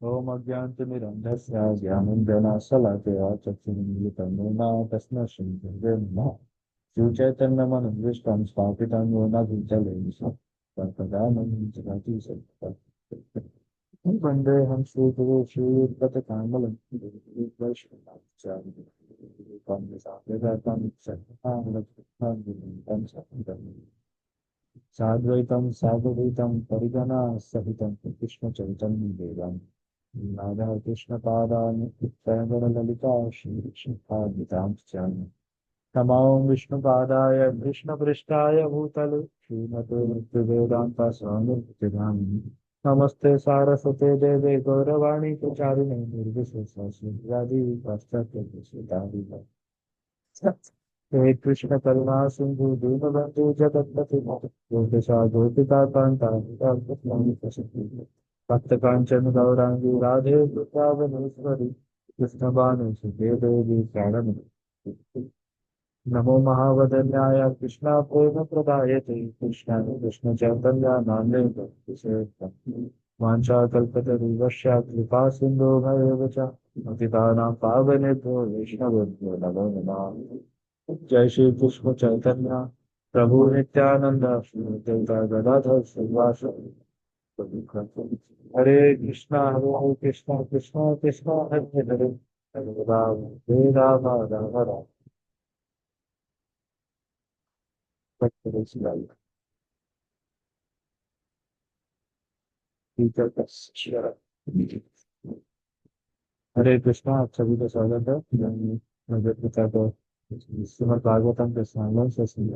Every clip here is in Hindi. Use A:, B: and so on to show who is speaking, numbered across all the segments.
A: ओम अज्ञानतिमिरन्धस्य ज्ञानञ्जनशलाकया चक्षुरुन्मिलितं येन तस्मै श्रीगुरवे नमः। श्रीचैतन्यमनोभीष्टं स्थापितं येन भूतले तत्पदानं जगति सत्तत्। वन्देऽहं श्रीगुरो श्रीयुतपथकामलं वैष्णवाचार्यं साधकां सत्तां साद्वैतं साधुवैतं परिगणा सहितं कृष्णचैतन्यदेवं राधा कृष्णपादानि प्रणगणललिता श्रीकृष्णपादितां नमां विष्णुपादाय कृष्णपृष्ठाय भूतले श्रीमते भक्तिवेदान्तास्वामिनामिने नमस्ते सारस्वते देवे गौरवाणी प्रचारिणे निर्विशेषशून्यवादी पाश्चात्य हे कृष्ण करुणा सिंधु दीनबंधु जगत्पति गोपिका गोपिका कांता भक्त कांचन गौरांगी राधे वृंदावनेश्वरी कृष्ण भानु सुते देवी प्रणम नमो महावदन्याय कृष्णा प्रेम प्रदायते कृष्णाय कृष्ण चैतन्य नामे वाञ्छाकल्पतरुवश्च कृपा सिन्धो भवेव च पतितानां पावनेभ्यो वैष्णवेभ्यो नमो नमः। जय श्री कृष्ण चैतन्य प्रभु नित्यानंद श्री अद्वैत गदाधर श्रीवासदि हरे कृष्णा कृष्णा कृष्णा हरे हरे हरे राम हरे राम राम राम हरे हरे। हरे कृष्णा, आप सभी का स्वागत है भगवत गीता को श्रीमद् भागवतम के सामने से सुन।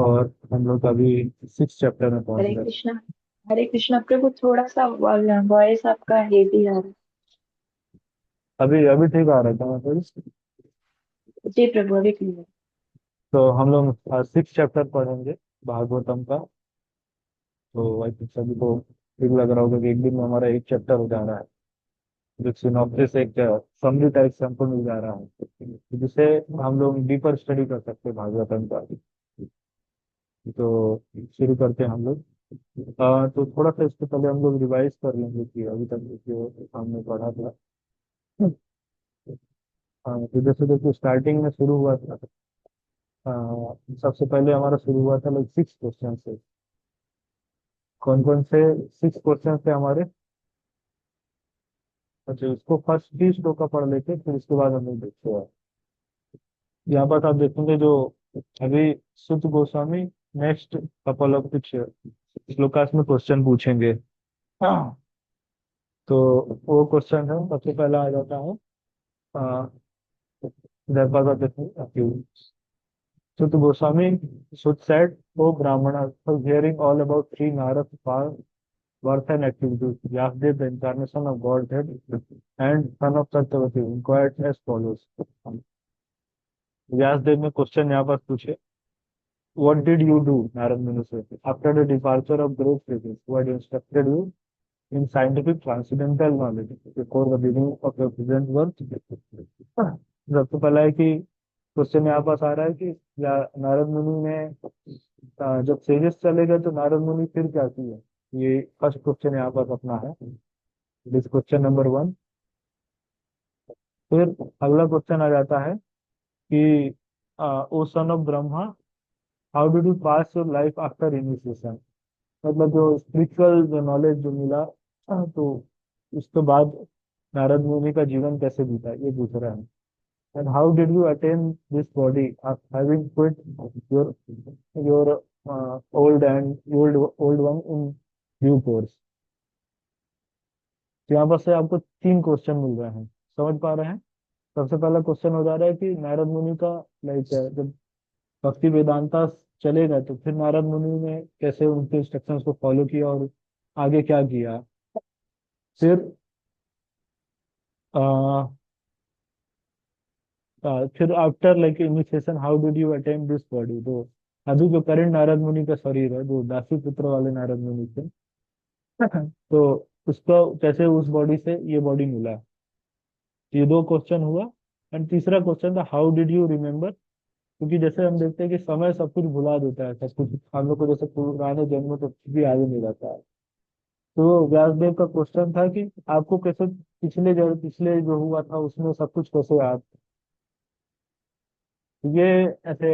A: और हम लोग अभी 6 चैप्टर में पहुंच
B: हरे
A: गए।
B: कृष्णा। हरे कृष्णा प्रभु, थोड़ा सा वॉइस आपका हेवी आ रहा
A: अभी अभी ठीक आ रहा था मतलब।
B: है। जी प्रभु, अभी क्लियर।
A: तो हम लोग 6 चैप्टर पढ़ेंगे भागवतम का। तो आई थिंक सभी को ठीक लग रहा होगा कि एक दिन में हमारा एक चैप्टर हो जा रहा है, जो सिनॉप्सिस एक समरी टाइप से हमको मिल जा रहा है, जिससे हम लोग डीपर स्टडी कर सकते हैं भागवतम का। तो शुरू करते हैं हम लोग। तो थोड़ा सा इससे पहले हम लोग रिवाइज कर लेंगे कि अभी तक जो हमने पढ़ा था। तो जैसे देखो स्टार्टिंग में शुरू हुआ था। सबसे पहले हमारा शुरू हुआ था लाइक 6 क्वेश्चन से। कौन कौन से 6 क्वेश्चन थे हमारे? अच्छा, इसको फर्स्ट 30 श्लोक का पढ़ लेते फिर उसके बाद हम लोग देखते हैं। यहाँ पर आप देखेंगे जो अभी सुत गोस्वामी नेक्स्ट कपल ऑफ कुछ श्लोकास में क्वेश्चन पूछेंगे। हाँ। तो वो क्वेश्चन है, सबसे पहला आ जाता है। Therefore, Sut Goswami Sut said, O Brahmana, for hearing all about Sri Narad birth and activities, Vyasdev, the incarnation of Godhead, and son of Satyavati, inquired as follows. Vyasdev ने क्वेश्चन यहाँ पर पूछे, what did you do, Narad Muni said, after the departure of great sages who had instructed you in scientific transcendental knowledge before the beginning of your present work? सबसे पहला है कि क्वेश्चन यहाँ पास आ रहा है कि नारद मुनि ने जब सेजेस चले गए तो नारद मुनि फिर क्या किए। ये फर्स्ट क्वेश्चन यहाँ पास अपना है, दिस क्वेश्चन नंबर 1। फिर अगला क्वेश्चन आ जाता है कि O son of Brahma, how did you pass your life after initiation. मतलब जो स्पिरिचुअल जो नॉलेज जो मिला, तो उसके बाद नारद मुनि का जीवन कैसे बीता, ये पूछ रहा है। And how did you attain this body after having quit your old one in due course? तो यहाँ पर से आपको 3 क्वेश्चन मिल रहे हैं, समझ पा रहे हैं। सबसे पहला क्वेश्चन हो जा रहा है कि नारद मुनि का लाइक जब भक्ति वेदांता चले गए तो फिर नारद मुनि ने कैसे उनके इंस्ट्रक्शंस को फॉलो किया और आगे क्या किया। फिर फिर after like initiation how did you attain this body. तो अभी जो करंट नारद मुनि का शरीर है, जो दासी पुत्र वाले नारद मुनि थे, तो उसको कैसे उस बॉडी से ये बॉडी मिला। ये 2 क्वेश्चन हुआ। एंड तीसरा क्वेश्चन था हाउ डिड यू रिमेम्बर, क्योंकि जैसे हम देखते हैं कि समय सब कुछ भुला देता है, सब कुछ हम लोग को जैसे पुराने जन्म तो कुछ भी याद नहीं रहता है। तो व्यासदेव का क्वेश्चन था कि आपको कैसे पिछले जो हुआ था उसमें सब कुछ कैसे याद। ये ऐसे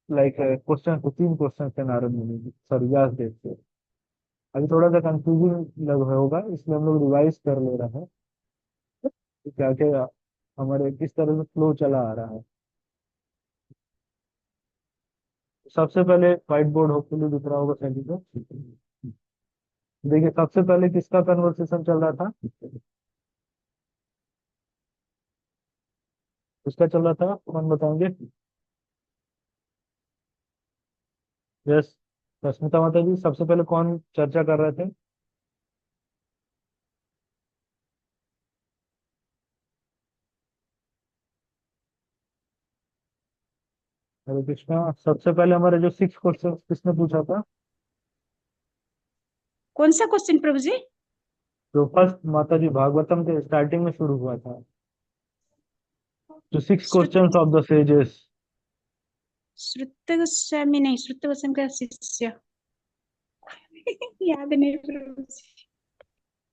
A: लाइक क्वेश्चन, 3 क्वेश्चन थे नारद मुनि जी, सॉरी व्यासदेव से। अभी थोड़ा सा कंफ्यूजिंग लग रहा होगा, इसलिए हम लोग रिवाइज कर ले रहे हैं कि क्या क्या हमारे किस तरह से फ्लो चला आ रहा है। सबसे पहले व्हाइट बोर्ड होपफुली दिख रहा होगा सभी को। देखिए सबसे पहले किसका कन्वर्सेशन चल रहा था, किसका चल रहा था, कौन बताएंगे। यस, रश्मिता माता जी, सबसे पहले कौन चर्चा कर रहे थे। हरे कृष्णा। सबसे पहले हमारे जो 6 क्वेश्चन किसने पूछा था,
C: कौन सा क्वेश्चन प्रभु जी?
A: जो फर्स्ट माता जी भागवतम के स्टार्टिंग में शुरू हुआ था, जो 6 क्वेश्चन
C: श्रुत
A: ऑफ द सेजेस।
C: श्रुत गोस्वामी नहीं, श्रुत गोस्वामी का शिष्य। याद नहीं प्रभु जी।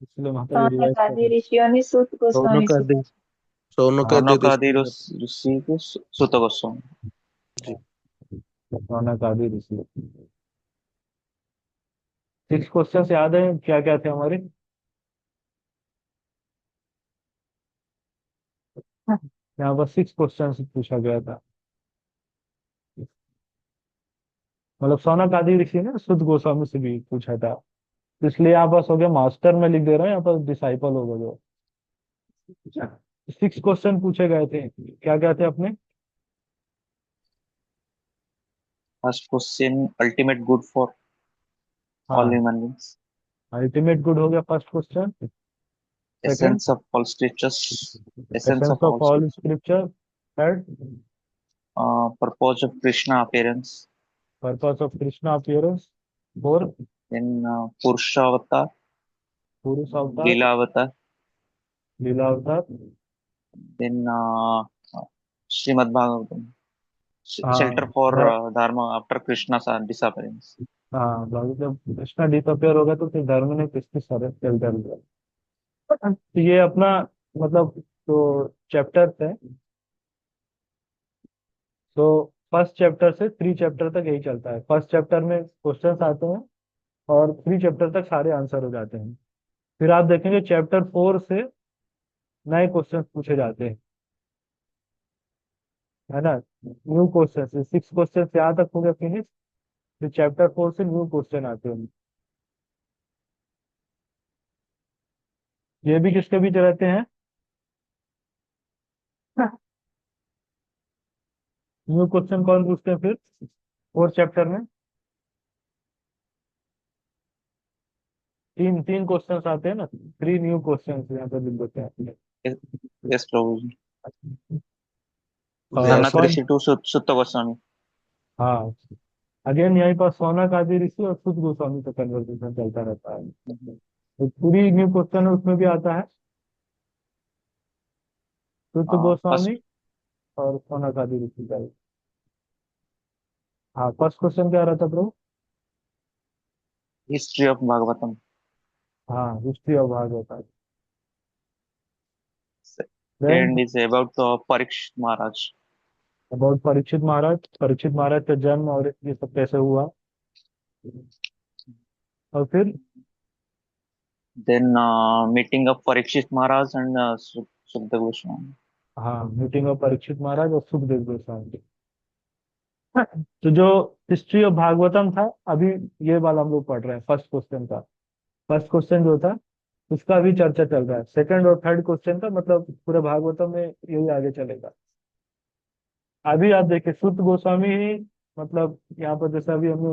A: इसलिए माता जी रिवाइज कर
B: सौनकादि
A: रहे हैं।
B: ऋषियों ने सूत गोस्वामी से
D: सौनकादि
B: पूछा।
D: सौनकादि
E: सौनकादि
D: ऋषि।
E: ऋषि को सुत गोस्वामी।
D: जी।
A: रौनक आदि ऋषि। 6 क्वेश्चन याद है क्या क्या थे हमारे। यहाँ पर 6 क्वेश्चन पूछा गया था। मतलब सौनक आदि ऋषि ने शुद्ध गोस्वामी से भी पूछा था, तो इसलिए यहाँ पास हो गया मास्टर में लिख दे रहा हूँ, यहाँ पर डिसाइपल होगा जो। 6 क्वेश्चन पूछे गए थे, क्या क्या थे अपने।
E: First question, ultimate good for all
A: हाँ,
E: ह्यूमन बींग्स।
A: अल्टीमेट गुड हो गया first question. Second,
E: essence of all scriptures. Essence
A: essence
E: of all
A: of all
E: scripture.
A: Scripture. Third,
E: purpose of Krishna appearance.
A: Purpose of Krishna appearance. Fourth,
E: then purushavatar,
A: purusha avatar,
E: lila avatar.
A: Lila avatar.
E: Then Shrimad Bhagavatam, shelter
A: हाँ
E: for dharma after Krishna disappearance।
A: हाँ, बाकी जब कृष्णा डिसअपियर होगा तो फिर धर्म ने किसकी सारे चल दिया। तो ये अपना मतलब तो चैप्टर है। तो फर्स्ट चैप्टर से 3 चैप्टर तक यही चलता है। फर्स्ट चैप्टर में क्वेश्चंस आते हैं और 3 चैप्टर तक सारे आंसर हो जाते हैं। फिर आप देखेंगे चैप्टर 4 से नए क्वेश्चन पूछे जाते हैं, है ना। न्यू क्वेश्चन, 6 क्वेश्चन यहाँ तक हो गया फिनिश। फिर चैप्टर 4 से न्यू क्वेश्चन आते हैं। ये भी किसके बीच रहते हैं, न्यू क्वेश्चन कौन पूछते हैं फिर 4 चैप्टर में। तीन तीन क्वेश्चन आते हैं ना, 3 न्यू क्वेश्चन यहाँ पे लिख देते हैं।
E: यस प्रभु जी।
A: और
E: सनत
A: कौन,
E: ऋषि टू सुत गोस्वामी।
A: हाँ, अगेन यहीं पर सौनक आदि ऋषि और शुद्ध गोस्वामी का कन्वर्सेशन चलता रहता है। तो पूरी न्यू क्वेश्चन है उसमें भी आता है शुद्ध गोस्वामी
E: फर्स्ट
A: और सौनक आदि ऋषि का। हाँ, फर्स्ट क्वेश्चन क्या रहता ब्रो।
E: History of Bhagavatam.
A: हाँ, history of Bhagavat. Then
E: second is about Parikshit Maharaj.
A: About Parikshit Maharaj, Parikshit Maharaj का जन्म और ये सब कैसे हुआ। और फिर
E: then meeting of Parikshit Maharaj and Sukhdev Goswami.
A: हाँ, मीटिंग ऑफ परीक्षित महाराज और सुखदेव गोस्वामी। तो जो हिस्ट्री ऑफ भागवतम था अभी, ये वाला हम लोग पढ़ रहे हैं फर्स्ट क्वेश्चन का। फर्स्ट क्वेश्चन जो था उसका अभी चर्चा चल रहा है। सेकंड और थर्ड क्वेश्चन का मतलब पूरे भागवतम में यही आगे चलेगा। अभी आप देखिए शुद्ध गोस्वामी ही, मतलब यहाँ पर जैसा अभी हमने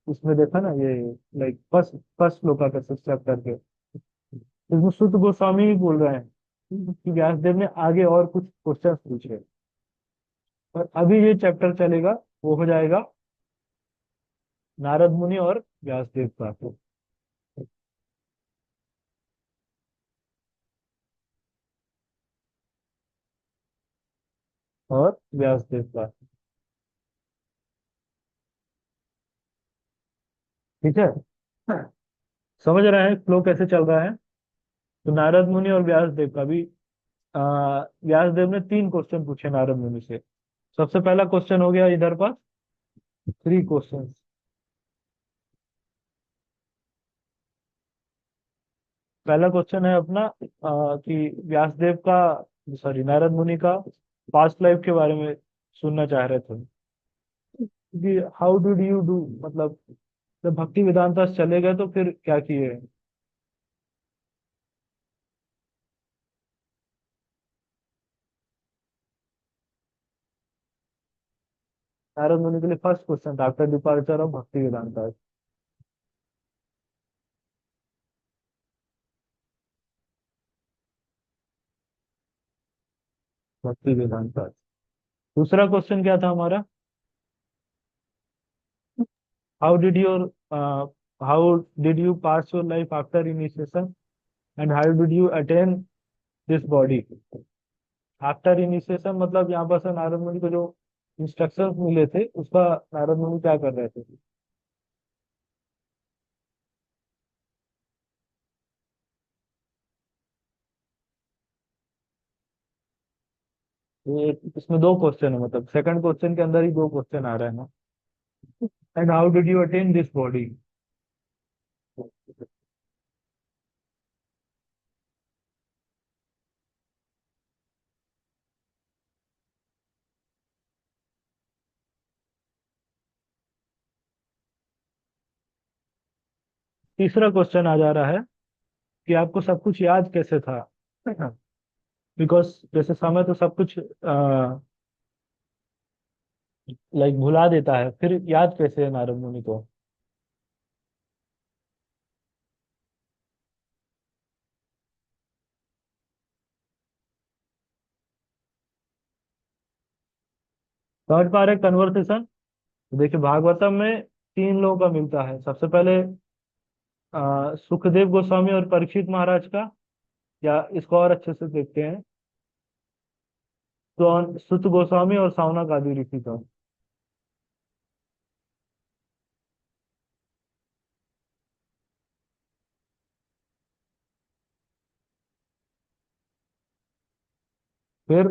A: उसमें देखा ना ये, लाइक फर्स्ट फर्स्ट श्लोक का चैप्टर के, इसमें शुद्ध गोस्वामी ही बोल रहे हैं कि व्यासदेव ने आगे और कुछ क्वेश्चन पूछे। और अभी ये चैप्टर चलेगा, वो हो जाएगा नारद मुनि और व्यासदेव का। और व्यासदेव का, ठीक है। समझ रहे हैं फ्लो कैसे चल रहा है? तो नारद मुनि और व्यास देव का भी व्यास देव ने 3 क्वेश्चन पूछे नारद मुनि से। सबसे पहला क्वेश्चन हो गया इधर पर 3 क्वेश्चन। पहला क्वेश्चन है अपना कि व्यासदेव का, सॉरी, नारद मुनि का पास्ट लाइफ के बारे में सुनना चाह रहे थे कि हाउ डिड यू डू, मतलब जब भक्ति वेदांता से चले गए तो फिर क्या किए। नारद मुनि के लिए फर्स्ट क्वेश्चन था आफ्टर डिपार्चर ऑफ भक्ति वेदांता। भक्ति वेदांता। दूसरा क्वेश्चन क्या था हमारा? How did your how did you pass your life after initiation and how did you attain this body. After initiation मतलब यहाँ पर से नारद मुनि को जो इंस्ट्रक्शंस मिले थे उसका नारद मुनि क्या कर रहे थे। ये इसमें 2 क्वेश्चन है, मतलब सेकंड क्वेश्चन के अंदर ही 2 क्वेश्चन आ रहे हैं ना। And how did you attain this body. तीसरा क्वेश्चन आ जा रहा है कि आपको सब कुछ याद कैसे था। बिकॉज जैसे समय तो सब कुछ लाइक भुला देता है, फिर याद कैसे है नारद मुनि को। थर्ड पार्ट है कन्वर्सेशन। देखिए भागवतम में 3 लोगों का मिलता है। सबसे पहले सुखदेव गोस्वामी और परीक्षित महाराज का, या इसको और अच्छे से देखते हैं तो सुत गोस्वामी और साउनक आदि ऋषि का। फिर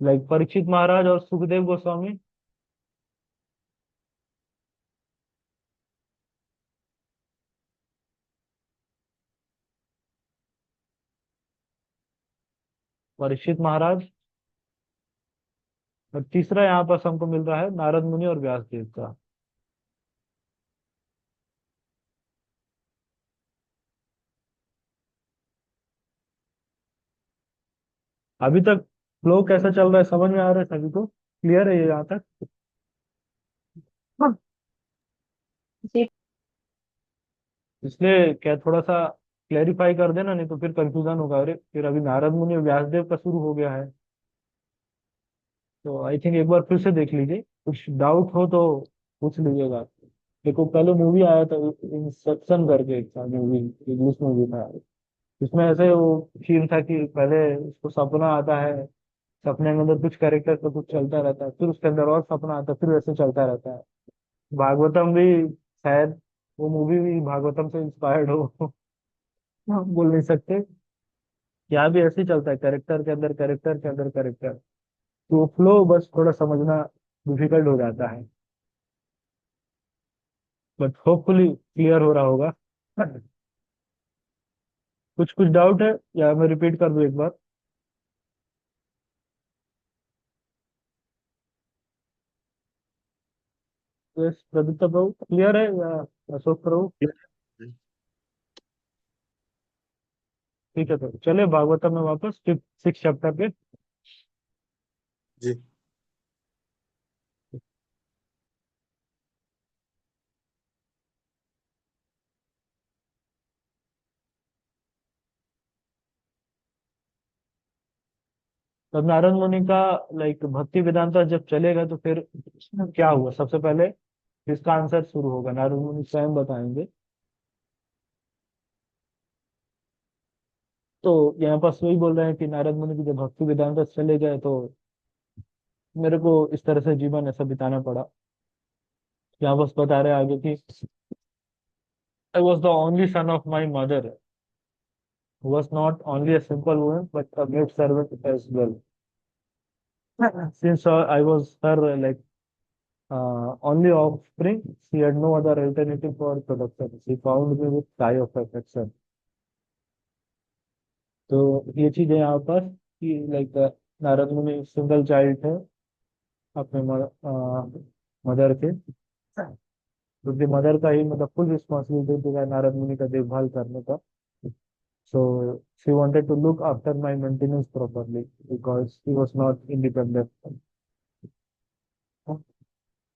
A: लाइक परीक्षित महाराज और सुखदेव गोस्वामी। परीक्षित महाराज। और तीसरा यहाँ पर हमको मिल रहा है नारद मुनि और व्यास देव का। अभी तक फ्लो कैसा चल रहा है समझ में आ रहा है सभी को? क्लियर है ये यहाँ तक? हाँ।
B: जी।
A: इसलिए क्या थोड़ा सा क्लेरिफाई कर देना, नहीं तो फिर कंफ्यूजन होगा। अरे फिर अभी नारद मुनि और व्यास देव का शुरू हो गया है। तो आई थिंक एक बार फिर से देख लीजिए, कुछ डाउट हो तो पूछ लीजिएगा। देखो पहले मूवी आया था इंसेप्शन करके, एक था मूवी, इंग्लिश मूवी था। इसमें ऐसे वो सीन था कि पहले उसको सपना आता है, सपने के अंदर कुछ कैरेक्टर का कुछ चलता रहता है, फिर उसके अंदर और सपना आता है, फिर वैसे चलता रहता है। भागवतम भी शायद वो मूवी भी भागवतम से इंस्पायर्ड हो। हम बोल नहीं सकते। यहाँ भी ऐसे ही चलता है, कैरेक्टर के अंदर कैरेक्टर के अंदर कैरेक्टर। तो वो फ्लो बस थोड़ा समझना डिफिकल्ट हो जाता है, बट होपफुली क्लियर हो रहा होगा। कुछ कुछ डाउट है या मैं रिपीट कर दूं एक बार? तो प्रदीप्ता प्रभु क्लियर है या अशोक प्रभु? ठीक है, तो चले भागवतम में वापस 6 चैप्टर पे।
D: जी।
A: तब नारद मुनि का लाइक भक्ति वेदांता जब चलेगा तो फिर क्या हुआ सबसे पहले, इसका आंसर शुरू होगा, नारद मुनि स्वयं बताएंगे। तो यहाँ पर वही बोल रहे हैं कि नारद मुनि की जब भक्ति वेदांता चले गए तो मेरे को इस तरह से जीवन ऐसा बिताना पड़ा। यहाँ बस बता रहे हैं आगे कि I was the only son of my mother, was not only a simple woman but a maid servant as well. Since I was her only offspring, she had no other alternative for production. She found me with tie of affection. तो ये चीजें यहाँ पर कि लाइक नारद मुनि सिंगल चाइल्ड थे अपने मदर के, क्योंकि मदर का ही मतलब फुल रिस्पॉन्सिबिलिटी थी नारद मुनि का देखभाल करने का. So she wanted to look after my maintenance properly because she was not independent.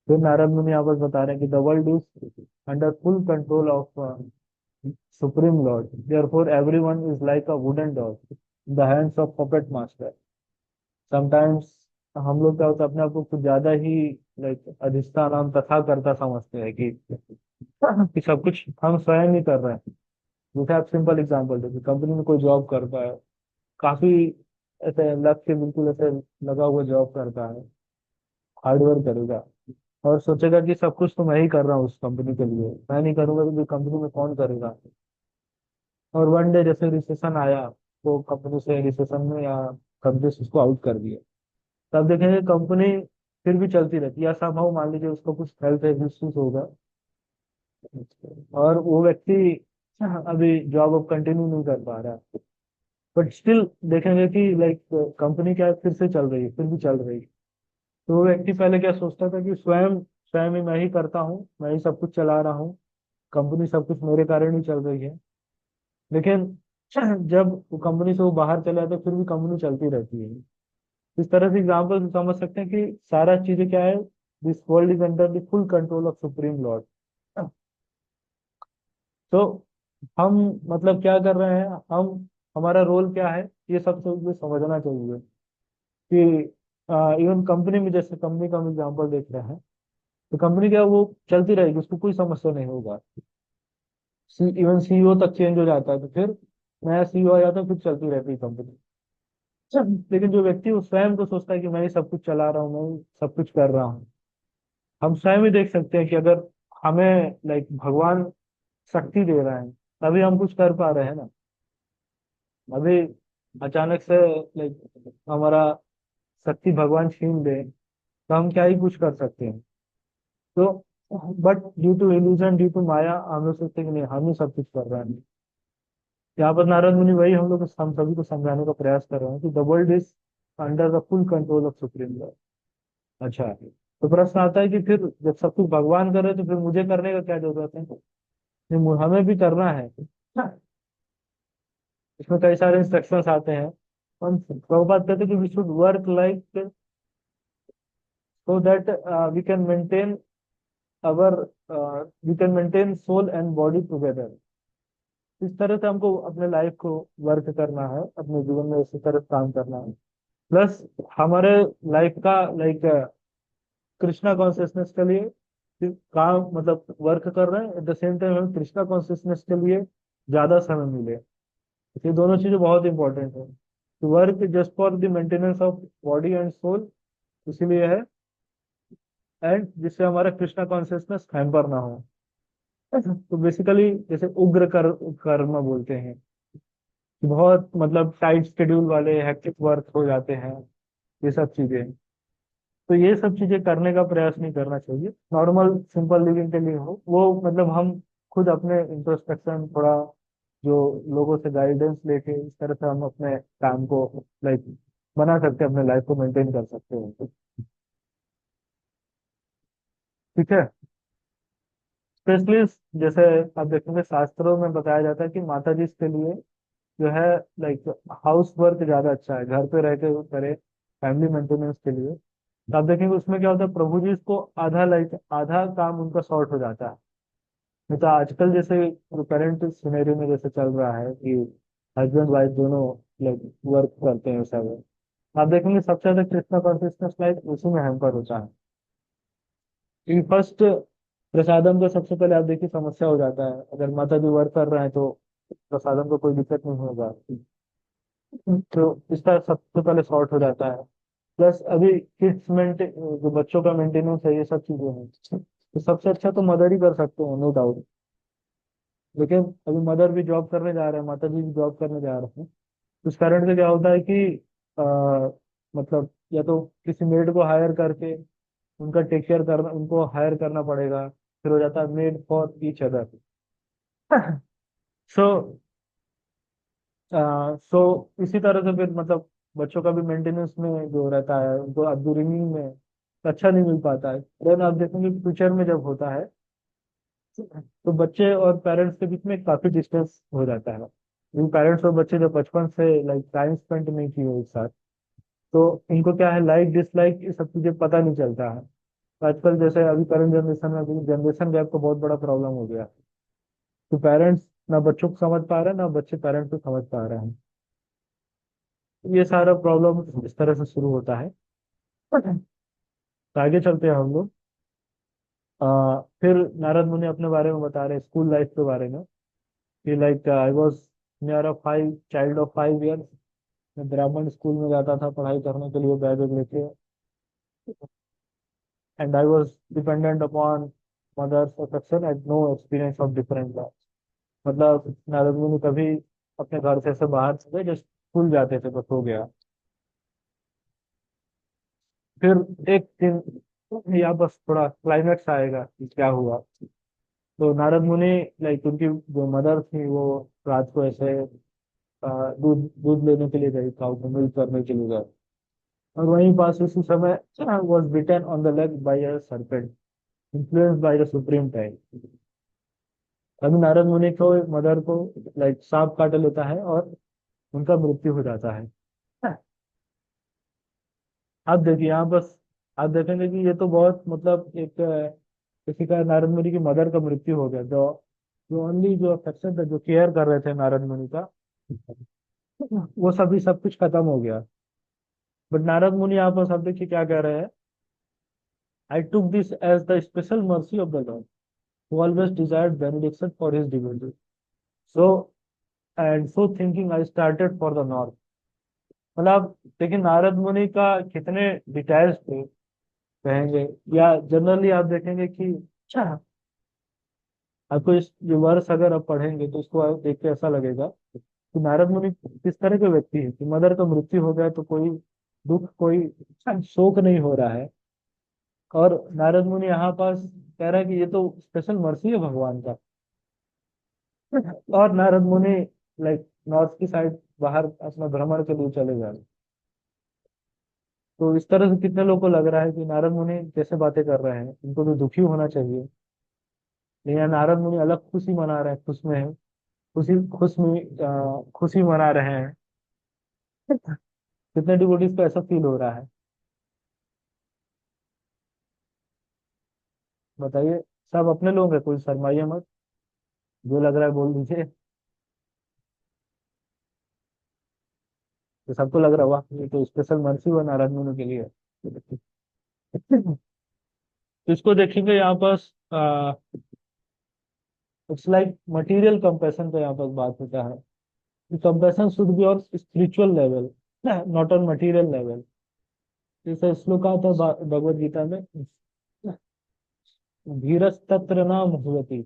A: फिर नारद मुनि यहाँ पर बता रहे हैं कि the world is under full control of supreme Lord, therefore everyone is like a wooden dog in the hands of puppet master. Sometimes हम लोग क्या होता है अपने आप को कुछ ज्यादा ही लाइक अधिष्ठान तथा करता समझते हैं कि सब कुछ हम स्वयं ही कर रहे हैं. जैसे आप सिंपल एग्जांपल देखिए, कंपनी में कोई जॉब करता है, काफी ऐसे लग के बिल्कुल ऐसे लगा हुआ जॉब करता है, हार्डवर्क करेगा और सोचेगा कि सब कुछ तो मैं ही कर रहा हूँ उस कंपनी के लिए, मैं नहीं करूंगा तो कंपनी में कौन करेगा. और वन डे जैसे रिसेशन आया, तो कंपनी से रिसेशन में या कंपनी से उसको आउट कर दिया, तब देखेंगे कंपनी फिर भी चलती रहती है, या समहाउ मान लीजिए उसको कुछ हेल्थ इश्यूज होगा और वो व्यक्ति अभी जॉब अब कंटिन्यू नहीं कर पा रहा है, बट स्टिल देखेंगे कि लाइक कंपनी क्या है, फिर से चल रही है, फिर भी चल रही है. तो वो व्यक्ति पहले क्या सोचता था कि स्वयं स्वयं ही मैं ही करता हूँ, मैं ही सब कुछ चला रहा हूँ, कंपनी सब कुछ मेरे कारण ही चल रही है. लेकिन जब वो कंपनी से वो बाहर चला जाता है, फिर भी कंपनी चलती रहती है. इस तरह से एग्जाम्पल से समझ सकते हैं कि सारा चीजें क्या है, this world is under the full control of supreme Lord. तो हम मतलब क्या कर रहे हैं, हम हमारा रोल क्या है, ये सबसे मुझे समझना चाहिए. कि इवन कंपनी में, जैसे कंपनी का हम एग्जाम्पल देख रहे हैं, तो कंपनी क्या है, वो चलती रहेगी, उसको कोई समस्या नहीं होगा. इवन सीईओ तक चेंज हो जाता है तो फिर नया सीईओ आ जाता है, फिर चलती रहती है कंपनी. लेकिन जो व्यक्ति वो स्वयं को सोचता है कि मैं ही सब कुछ चला रहा हूँ, मैं ही सब कुछ कर रहा हूँ, हम स्वयं ही देख सकते हैं कि अगर हमें लाइक भगवान शक्ति दे रहा है तभी हम कुछ कर पा रहे हैं ना. अभी अचानक से लाइक हमारा शक्ति भगवान छीन दे तो हम क्या ही कुछ कर सकते हैं. तो but due to illusion, due to maya, हम लोग सोचते हैं कि नहीं हम ही सब कुछ कर रहे हैं. यहाँ पर नारद मुनि वही हम सभी को समझाने का प्रयास कर रहे हैं कि the world is under the full control of supreme Lord. अच्छा, तो प्रश्न आता है कि फिर जब सब कुछ भगवान कर रहे हैं तो फिर मुझे करने का क्या जरूरत है, नहीं, हमें भी करना है. इसमें कई सारे इंस्ट्रक्शंस आते हैं. हम प्रभुपाद कहते हैं कि we should work like so that we can maintain our we can maintain soul and body together. इस तरह से हमको अपने लाइफ को वर्क करना है, अपने जीवन में इसी तरह काम करना है. प्लस हमारे लाइफ का लाइक कृष्णा कॉन्शियसनेस के लिए काम मतलब वर्क कर रहे हैं, एट द सेम टाइम हमें कृष्णा कॉन्शियसनेस के लिए ज्यादा समय मिले. ये दोनों चीजें बहुत इंपॉर्टेंट है. तो work just for the maintenance of body and soul इसीलिए है, एंड जिससे हमारा कृष्णा कॉन्शियसनेस हैम्पर ना हो. तो बेसिकली जैसे उग्र कर्म बोलते हैं कि बहुत मतलब टाइट शेड्यूल वाले हेक्टिक वर्क हो जाते हैं, ये सब चीजें. तो ये सब चीजें करने का प्रयास नहीं करना चाहिए. नॉर्मल सिंपल लिविंग के लिए हो वो मतलब हम खुद अपने इंट्रोस्पेक्शन थोड़ा, जो लोगों से गाइडेंस लेके इस तरह से हम अपने काम को लाइक बना सकते हैं, अपने लाइफ को मेंटेन कर सकते हैं. ठीक है. स्पेशली जैसे आप देखेंगे शास्त्रों में बताया जाता है कि माता जी के लिए जो है लाइक हाउस वर्क ज्यादा अच्छा है, घर पे रह के करे फैमिली मेंटेनेंस के लिए. तो आप देखेंगे उसमें क्या होता है, प्रभु जी को आधा लाइक आधा काम उनका शॉर्ट हो जाता है. नहीं तो आजकल जैसे करंट सिनेरियो में जैसे चल रहा है कि हस्बैंड वाइफ दोनों लाइक वर्क करते हैं सब, आप देखेंगे सबसे ज्यादा कृष्णा कॉन्शियसनेस लाइक उसी में हैम्पर होता है. क्योंकि फर्स्ट प्रसादम का सबसे पहले आप देखिए समस्या हो जाता है, अगर माता जी वर्क कर रहे हैं तो प्रसादम को कोई दिक्कत नहीं होगा, तो इसका सबसे पहले सॉर्ट हो जाता है. प्लस अभी किड्स मेंटेन जो बच्चों का मेंटेनेंस है, ये सब चीजें हैं. तो सबसे अच्छा तो मदर ही कर सकते हो, नो डाउट। लेकिन अभी मदर भी जॉब करने जा रहे हैं, माता जी भी जॉब करने जा रहे हैं। उस कारण से क्या होता है कि आ, मतलब या तो किसी मेड को हायर करके उनका टेक केयर करना, उनको हायर करना पड़ेगा, फिर हो जाता है मेड फॉर ईच अदर। सो सो इसी तरह से फिर मतलब बच्चों का भी मेंटेनेंस में जो रहता है, उनको अपब्रिंगिंग में अच्छा नहीं मिल पाता है। लेकिन आप देखेंगे फ्यूचर में जब होता है तो बच्चे और पेरेंट्स के बीच में काफी डिस्टेंस हो जाता है, क्योंकि पेरेंट्स और बच्चे जब बचपन से लाइक टाइम स्पेंड नहीं किए एक साथ, तो इनको क्या है, लाइक डिसलाइक ये सब चीजें पता नहीं चलता है। तो आजकल जैसे अभी करंट जनरेशन में जनरेशन गैप का बहुत बड़ा प्रॉब्लम हो गया। तो पेरेंट्स ना बच्चों को समझ पा रहे हैं, ना बच्चे पेरेंट्स को समझ पा रहे हैं। ये सारा प्रॉब्लम इस तरह से शुरू होता है। तो आगे चलते हैं हम लोग। फिर नारद मुनि अपने बारे में बता रहे हैं, स्कूल लाइफ के बारे में, कि like I was near a five child of 5 years. मैं ब्राह्मण स्कूल में जाता था पढ़ाई करने के लिए, बैग वैग लेके। And I was dependent upon mother's affection and no experience of different class. मतलब नारद मुनि कभी अपने घर से ऐसे बाहर थे, जस्ट स्कूल जाते थे, बस हो गया। फिर एक दिन यहाँ बस थोड़ा क्लाइमेक्स आएगा कि क्या हुआ। तो नारद मुनि लाइक उनकी जो मदर थी वो रात को ऐसे दूध दूध लेने के लिए गई, काऊ को मिल्क करने के लिए गए, और वहीं पास उसी समय was bitten on the leg by a serpent influenced by the supreme time. अभी नारद मुनि को मदर को लाइक सांप काट लेता है और उनका मृत्यु हो जाता है। आप देखिए यहाँ बस, आप देखेंगे कि ये तो बहुत मतलब एक किसी का नारद मुनि की मदर का मृत्यु हो गया, जो जो ओनली जो अफेक्शन था, जो केयर कर रहे थे नारद मुनि का, वो सभी सब कुछ खत्म हो गया। बट नारद मुनि यहाँ पर सब देखिए क्या कह रहे हैं, I took this as the special mercy of the lord who always desired benediction for his devotee. So and so thinking I started for the north. मतलब लेकिन नारद मुनि का कितने डिटेल्स थे कहेंगे, या जनरली आप देखेंगे कि अच्छा, आपको इस ये वर्ष अगर आप पढ़ेंगे तो इसको आप देख के ऐसा लगेगा कि नारद मुनि किस तरह के व्यक्ति है, कि मदर का मृत्यु हो गया तो कोई दुख, कोई शोक नहीं हो रहा है। और नारद मुनि यहाँ पास कह रहा है कि ये तो स्पेशल मर्सी है भगवान का। और नारद मुनि लाइक नॉर्थ की साइड बाहर अपना भ्रमण के लिए चले जा रहे हैं। तो इस तरह से कितने लोगों को लग रहा है कि नारद मुनि जैसे बातें कर रहे हैं इनको तो दुखी होना चाहिए, लेकिन यहाँ नारद मुनि अलग खुशी मना रहे हैं, खुश में है, खुशी मना रहे हैं। कितने डिवोटीज को ऐसा फील हो रहा है, बताइए। सब अपने लोग हैं, कोई शर्माइए मत, जो लग रहा है बोल दीजिए। तो सबको लग रहा है वाह ये तो स्पेशल मर्सी हुआ नारद मुनि के लिए। तो इसको देखेंगे यहाँ पास, इट्स लाइक मटेरियल कंपैशन का यहाँ पर बात होता है। Compassion should be on spiritual level, not on material level. जैसे श्लोक आता है भगवत गीता में, धीरस्तत्र न मुह्यति,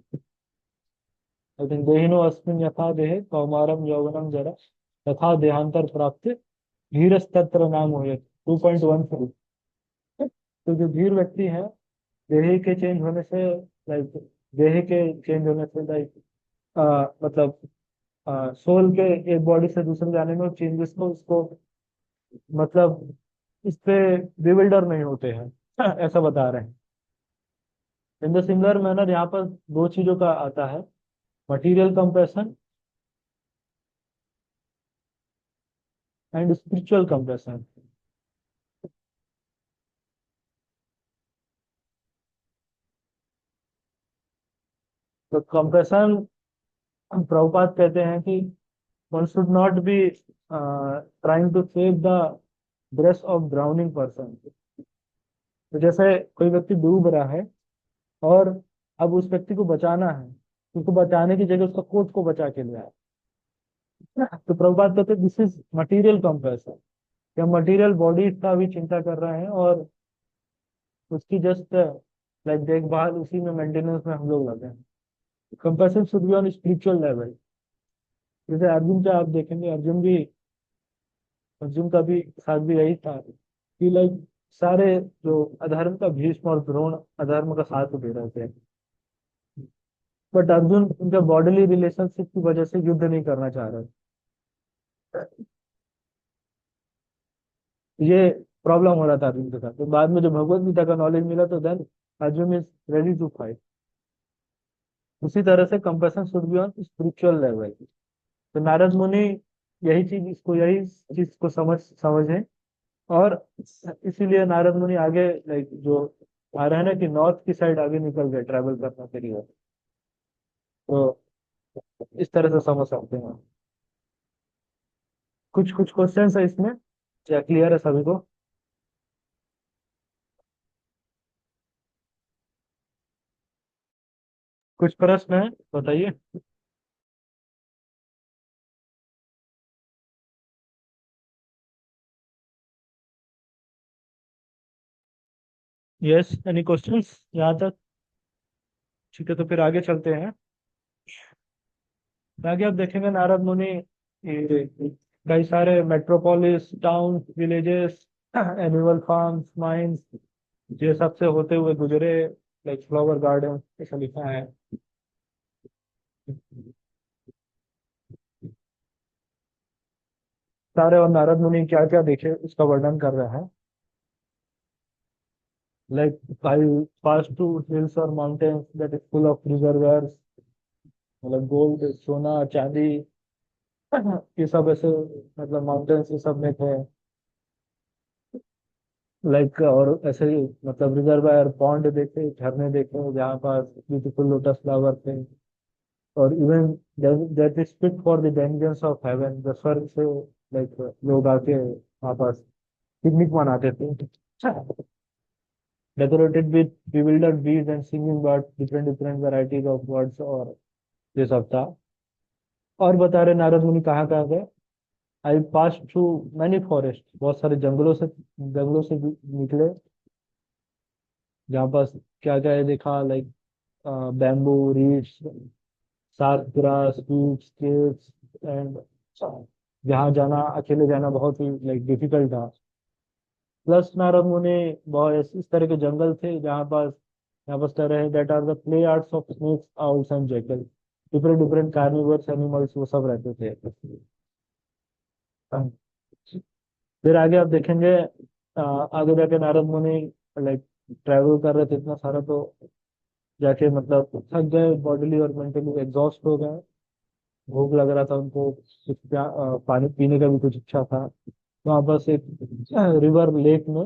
A: लेकिन देहिनो अस्मिन् यथा देहे कौमारम यौवनम जरा तथा देहांतर प्राप्ति धीरस्तत्र न मुह्यति। 2.13। तो जो धीर व्यक्ति है, देह के चेंज होने से लाइक देह के चेंज होने से लाइक मतलब सोल के एक बॉडी से दूसरे जाने में चेंजेस को उसको मतलब इस पे बिविल्डर नहीं होते हैं। ऐसा बता रहे हैं। इन द सिमिलर मैनर यहाँ पर दो चीजों का आता है, material compression and spiritual compression. तो कंप्रेशन, प्रभुपाद कहते हैं कि one should not be trying to save the breast of drowning person। तो जैसे कोई व्यक्ति डूब रहा है और अब उस व्यक्ति को बचाना है, उसको बचाने की जगह उसका कोट को बचा के लिया है। तो प्रभुपाद कहते हैं दिस इज मटेरियल कंप्रेशन, कि हम मटेरियल बॉडी का भी चिंता कर रहे हैं और उसकी जस्ट लाइक देखभाल उसी में, मेंटेनेंस में हम लोग लगे हैं। Compassion should be on spiritual level. जैसे अर्जुन का आप देखेंगे, अर्जुन का भी साथ भी यही था कि लाइक सारे जो अधर्म का भीष्म और द्रोण अधर्म का साथ दे रहे थे, बट अर्जुन उनके बॉडीली रिलेशनशिप की वजह से युद्ध नहीं करना चाह रहे। ये प्रॉब्लम हो रहा था अर्जुन के साथ। तो बाद में जब भगवत गीता का नॉलेज मिला तो then Arjuna is ready to fight. उसी तरह से compassion should be on spiritual level. तो नारद मुनि यही चीज को समझे, और इसीलिए नारद मुनि आगे लाइक जो आ रहे हैं ना कि नॉर्थ की साइड आगे निकल गए ट्रैवल करने के लिए। तो इस तरह से समझ सकते हैं। कुछ कुछ क्वेश्चंस है इसमें, क्या क्लियर है सभी को? कुछ प्रश्न है, बताइए। यस, एनी क्वेश्चंस यहाँ तक? ठीक है, तो फिर आगे चलते हैं। आगे आप देखेंगे नारद मुनि ये कई सारे metropolis town, villages, animal farms, mines, ये सब से होते हुए गुजरे। लाइक फ्लावर गार्डन ऐसा लिखा है। सारे और नारद मुनि क्या क्या देखे उसका वर्णन कर रहे हैं। Like I pass to hills और mountains that is full of reservoirs, मतलब गोल्ड, सोना, चांदी, ये सब ऐसे, मतलब माउंटेन्स ये सब में थे। लाइक और ऐसे ही मतलब रिजर्वायर, पॉन्ड देखे, झरने देखे जहाँ पास ब्यूटीफुल लोटस फ्लावर थे। और even that is fit for the dangers of haven, the स्वर्ग से लाइक लोग आके वहाँ पास पिकनिक मनाते थे। Decorated with bewildered bees and singing birds, different varieties of birds, और ये सब था। और बता रहे नारद मुनि कहाँ कहाँ गए। आई पास थ्रू मैनी फॉरेस्ट, बहुत सारे जंगलों से निकले, जहाँ पास क्या क्या है देखा। लाइक बैम्बू, रीड्स, सात ग्रास, वीड्स, केव्स एंड, जहाँ जाना अकेले जाना बहुत ही लाइक डिफिकल्ट था। प्लस नारद मुनि बहुत इस तरह के जंगल थे जहाँ पास तरह है that are the play arts of snakes, owls and jackal, different different carnivores animals वो सब रहते थे। फिर आगे आप देखेंगे, आगे जाके नारद मुनि लाइक ट्रैवल कर रहे थे इतना सारा, तो जाके मतलब थक गए, बॉडीली और मेंटली एग्जॉस्ट हो गए। भूख लग रहा था उनको, पानी पीने का भी कुछ इच्छा था। तो वहाँ पास एक रिवर लेक में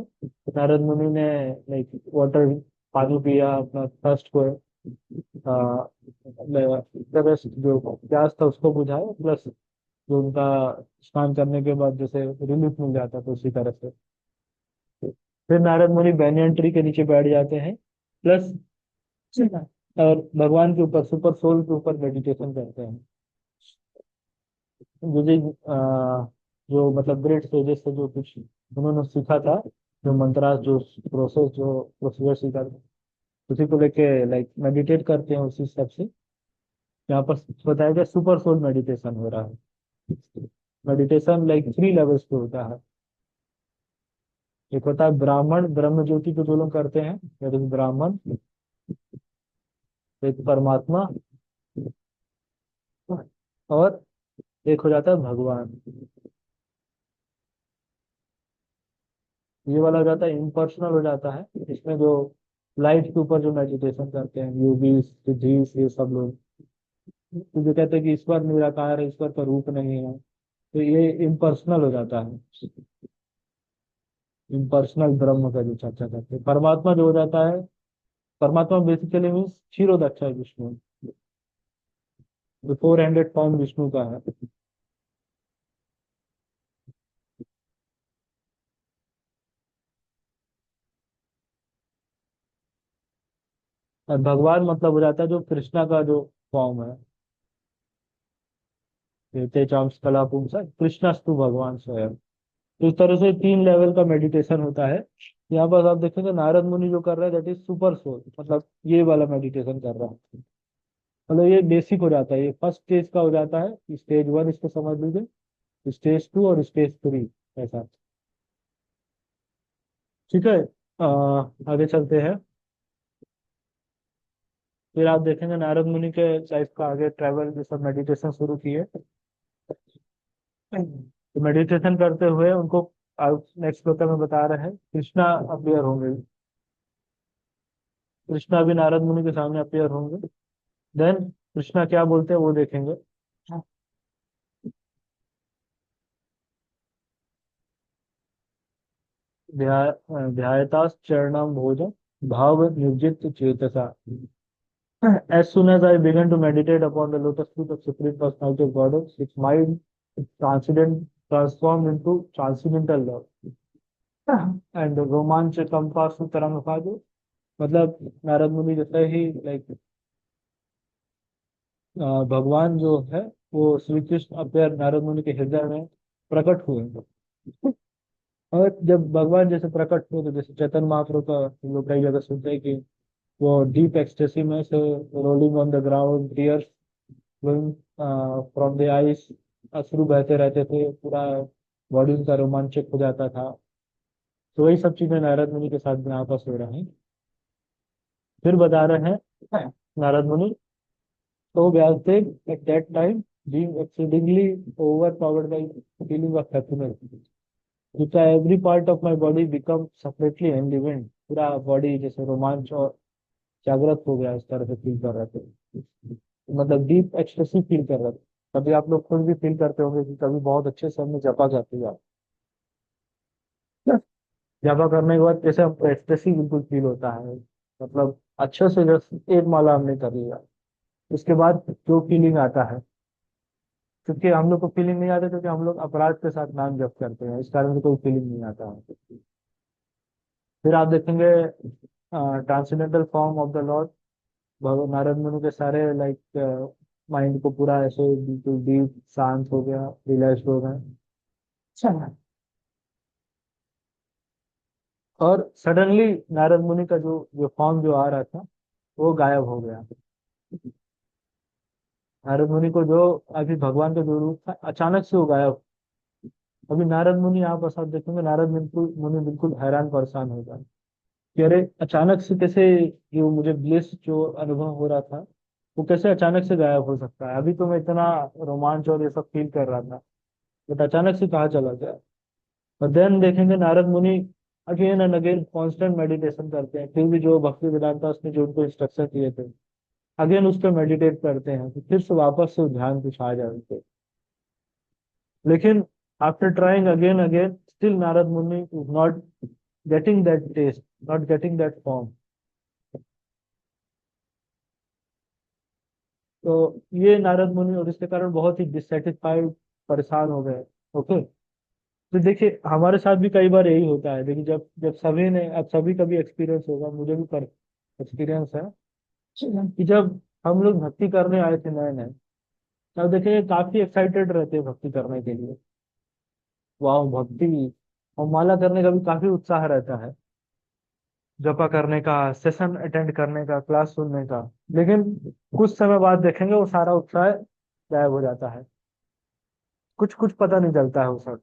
A: नारद मुनि ने लाइक वाटर, पानी पिया, अपना थर्स्ट को तरस जो प्यास था उसको बुझाया, प्लस जो उनका स्नान करने के बाद जैसे रिलीफ मिल जाता तो उसी तरह से। फिर नारद मुनि बैनियन ट्री के नीचे बैठ जाते हैं, प्लस और भगवान के ऊपर, सुपर सोल के ऊपर मेडिटेशन करते हैं। मुझे जो मतलब ग्रेट सेजेस से जो कुछ उन्होंने सीखा था, जो मंत्रास, जो प्रोसेस, जो प्रोसीजर सीखा था, उसी को लेके लाइक मेडिटेट करते हैं उसी हिसाब से। यहाँ पर बताया गया सुपर सोल मेडिटेशन हो रहा है। मेडिटेशन लाइक 3 लेवल्स पे होता है। एक होता है ब्राह्मण, ब्रह्म ज्योति को जो लोग करते हैं, दैट इज ब्राह्मण। एक परमात्मा, और एक हो जाता है भगवान। ये वाला हो जाता है इम्पर्सनल, हो जाता है इसमें जो लाइट के ऊपर जो मेडिटेशन करते हैं योगी, सिद्धीस, ये सब लोग, तो जो कहते हैं कि ईश्वर निराकार है, ईश्वर का रूप नहीं है, तो ये इम्पर्सनल हो जाता है। इम्पर्सनल ब्रह्म का जो चर्चा करते हैं। परमात्मा जो हो जाता है, परमात्मा बेसिकली मीन्स क्षीरोदक्षा विष्णु, जो 400 फॉर्म विष्णु का है। और भगवान मतलब हो जाता है जो कृष्णा का जो फॉर्म है, तेजांश कला पुंसा कृष्णस्तु भगवान स्वयं। तो इस तरह से 3 लेवल का मेडिटेशन होता है। यहाँ पर आप देखेंगे नारद मुनि जो कर रहे हैं दैट इज सुपर सोल, मतलब ये वाला मेडिटेशन कर रहा है। मतलब ये बेसिक हो जाता है, ये फर्स्ट स्टेज का हो जाता है, स्टेज वन इसको समझ लीजिए, स्टेज टू और स्टेज थ्री ऐसा। ठीक है। आगे चलते हैं। फिर आप देखेंगे नारद मुनि के लाइफ का आगे ट्रैवल, ये सब मेडिटेशन शुरू किए। तो मेडिटेशन करते हुए उनको नेक्स्ट श्लोक में बता रहे हैं कृष्णा अपीयर होंगे, कृष्णा भी नारद मुनि के सामने अपीयर होंगे। देन कृष्णा क्या बोलते हैं वो देखेंगे। ध्यायतास चरणम भोज भाव निर्जित चेतसा। As soon as I began to meditate upon the lotus feet of Supreme Personality of Godhead, its mind transformed into transcendental love. And रोमांच कंपा सुतरंग जो, मतलब नारद मुनि जैसे ही लाइक भगवान जो है वो श्री कृष्ण अपने नारद मुनि के हृदय में प्रकट हुए। और जब भगवान जैसे प्रकट हुए तो जैसे चैतन्य महाप्रभु का हम लोग कई जगह सुनते हैं कि वो डीप एक्सटेसी में से rolling on the ground, tears from the eyes, अश्रु बहते रहते थे, पूरा बॉडी उनका रोमांचक हो जाता था। तो वही सब चीजें नारद मुनि के साथ में आपस हो रहे हैं। फिर बता रहे हैं नारद मुनि, so Vyasdev at that time being exceedingly overpowered by feeling of happiness, which every part of my body become separately enlivened, पूरा बॉडी जैसे रोमांच और जागृत हो गया, इस तरह से फील कर रहे थे, मतलब डीप एक्सटेसी फील कर रहे थे। कभी आप लोग खुद भी फील करते होंगे कि कभी बहुत अच्छे से हमने जपा करते हैं, जपा करने के बाद जैसे हमको एक्सटेसी बिल्कुल फील होता है, मतलब अच्छे से जैसे एक माला हमने कर लिया, उसके बाद जो फीलिंग आता है, क्योंकि हम लोग को फीलिंग नहीं आता क्योंकि हम लोग अपराध के साथ नाम जप करते हैं, इस कारण से कोई फीलिंग नहीं आता है। फिर आप देखेंगे transcendental form of the Lord, Narad मुनि के सारे लाइक माइंड को पूरा ऐसे बिल्कुल डीप शांत हो गया, रिलैक्स हो गए। अच्छा। और सडनली नारद मुनि का जो जो फॉर्म जो आ रहा था वो गायब हो गया। नारद मुनि को जो अभी भगवान का जो रूप था अचानक से वो गायब। अभी नारद मुनि यहाँ पर सब देखेंगे, नारद मुनि बिल्कुल हैरान परेशान हो गए कि अरे अचानक से कैसे ये मुझे ब्लिस जो अनुभव हो रहा था वो कैसे अचानक से गायब हो सकता है। अभी तो मैं इतना रोमांच और ये सब फील कर रहा था, बट अचानक से कहाँ चला गया। और देन देखेंगे नारद मुनि again and again constant meditation करते हैं, फिर भी जो भक्ति वेदांता उसने जो उनको इंस्ट्रक्शन दिए थे अगेन उस पर मेडिटेट करते हैं, तो फिर से वापस से ध्यान कुछ आ जाए उनको। लेकिन after trying again again still Narad Muni is not getting that taste, not getting that form. तो ये नारद मुनि और इसके कारण बहुत ही डिससेटिस्फाइड, परेशान हो गए। ओके। तो देखिए हमारे साथ भी कई बार यही होता है। देखिए जब जब सभी ने, अब सभी का भी एक्सपीरियंस होगा, मुझे भी पर एक्सपीरियंस है कि जब हम लोग भक्ति करने आए थे नए नए, तब देखिए काफी एक्साइटेड रहते हैं भक्ति करने के लिए। वाह भक्ति, और माला करने का भी काफी उत्साह रहता है, जपा करने का, सेशन अटेंड करने का, क्लास सुनने का। लेकिन कुछ समय बाद देखेंगे वो सारा उत्साह गायब हो जाता है, कुछ कुछ पता नहीं चलता है वो सब।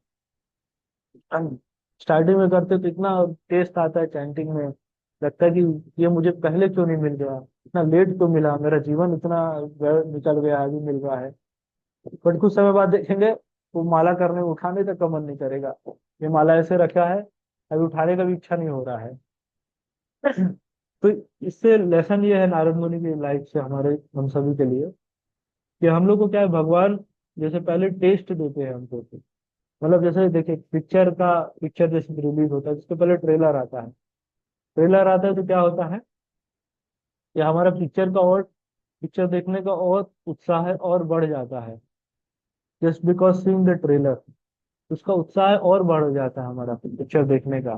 A: स्टार्टिंग में करते तो इतना टेस्ट आता है चैंटिंग में, लगता है कि ये मुझे पहले क्यों नहीं मिल गया, इतना लेट क्यों मिला, मेरा जीवन इतना निकल गया अभी मिल रहा है। बट कुछ समय बाद देखेंगे वो माला करने उठाने तक का मन नहीं करेगा, ये माला ऐसे रखा है, अभी उठाने का भी इच्छा नहीं हो रहा है। तो इससे लेसन ये है नारद मुनि की लाइफ से हमारे, हम सभी के लिए, कि हम लोग को क्या है, भगवान जैसे पहले टेस्ट देते हैं हमको। मतलब जैसे देखिए पिक्चर जैसे रिलीज होता है, जिसके पहले ट्रेलर आता है, ट्रेलर आता है तो क्या होता है कि हमारा पिक्चर देखने का और उत्साह है और बढ़ जाता है, just because seeing the trailer, उसका उत्साह और बढ़ जाता है हमारा पिक्चर देखने का,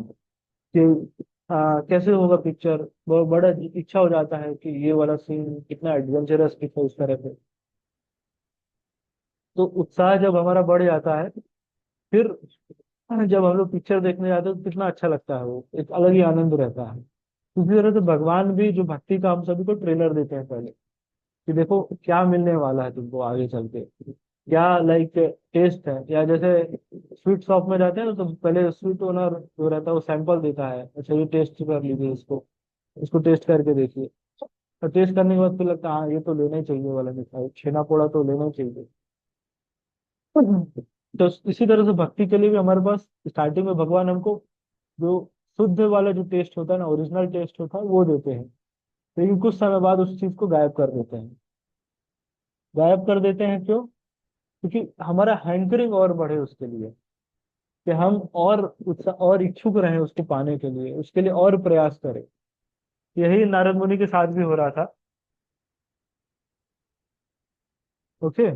A: कि कैसे होगा पिक्चर, बहुत बड़ा इच्छा हो जाता है कि ये वाला सीन कितना एडवेंचरस दिखे उस तरह से। तो उत्साह जब हमारा बढ़ जाता है, फिर जब हम लोग पिक्चर देखने जाते हैं तो कितना अच्छा लगता है, वो एक अलग ही आनंद रहता है। उसी तरह से भगवान भी जो भक्ति का हम सभी को ट्रेलर देते हैं पहले, कि देखो क्या मिलने वाला है तुमको आगे चल के, क्या लाइक टेस्ट है। या जैसे स्वीट शॉप में जाते हैं ना, तो पहले स्वीट ओनर जो रहता है वो सैंपल देता है, अच्छा ये टेस्ट कर लीजिए इसको, इसको टेस्ट करके देखिए। और टेस्ट करने के बाद फिर लगता है हाँ ये तो लेना ही चाहिए वाला मिठाई, छेना पोड़ा तो लेना ही चाहिए। तो इसी तरह से भक्ति के लिए भी हमारे पास स्टार्टिंग में भगवान हमको जो शुद्ध वाला जो टेस्ट होता है ना, ओरिजिनल टेस्ट होता है वो देते हैं, लेकिन कुछ समय बाद उस चीज को गायब कर देते हैं। गायब कर देते हैं क्यों? क्योंकि हमारा हैंकरिंग और बढ़े उसके लिए, कि हम और उत्साह और इच्छुक रहें उसको पाने के लिए, उसके लिए और प्रयास करें। यही नारद मुनि के साथ भी हो रहा था। ओके,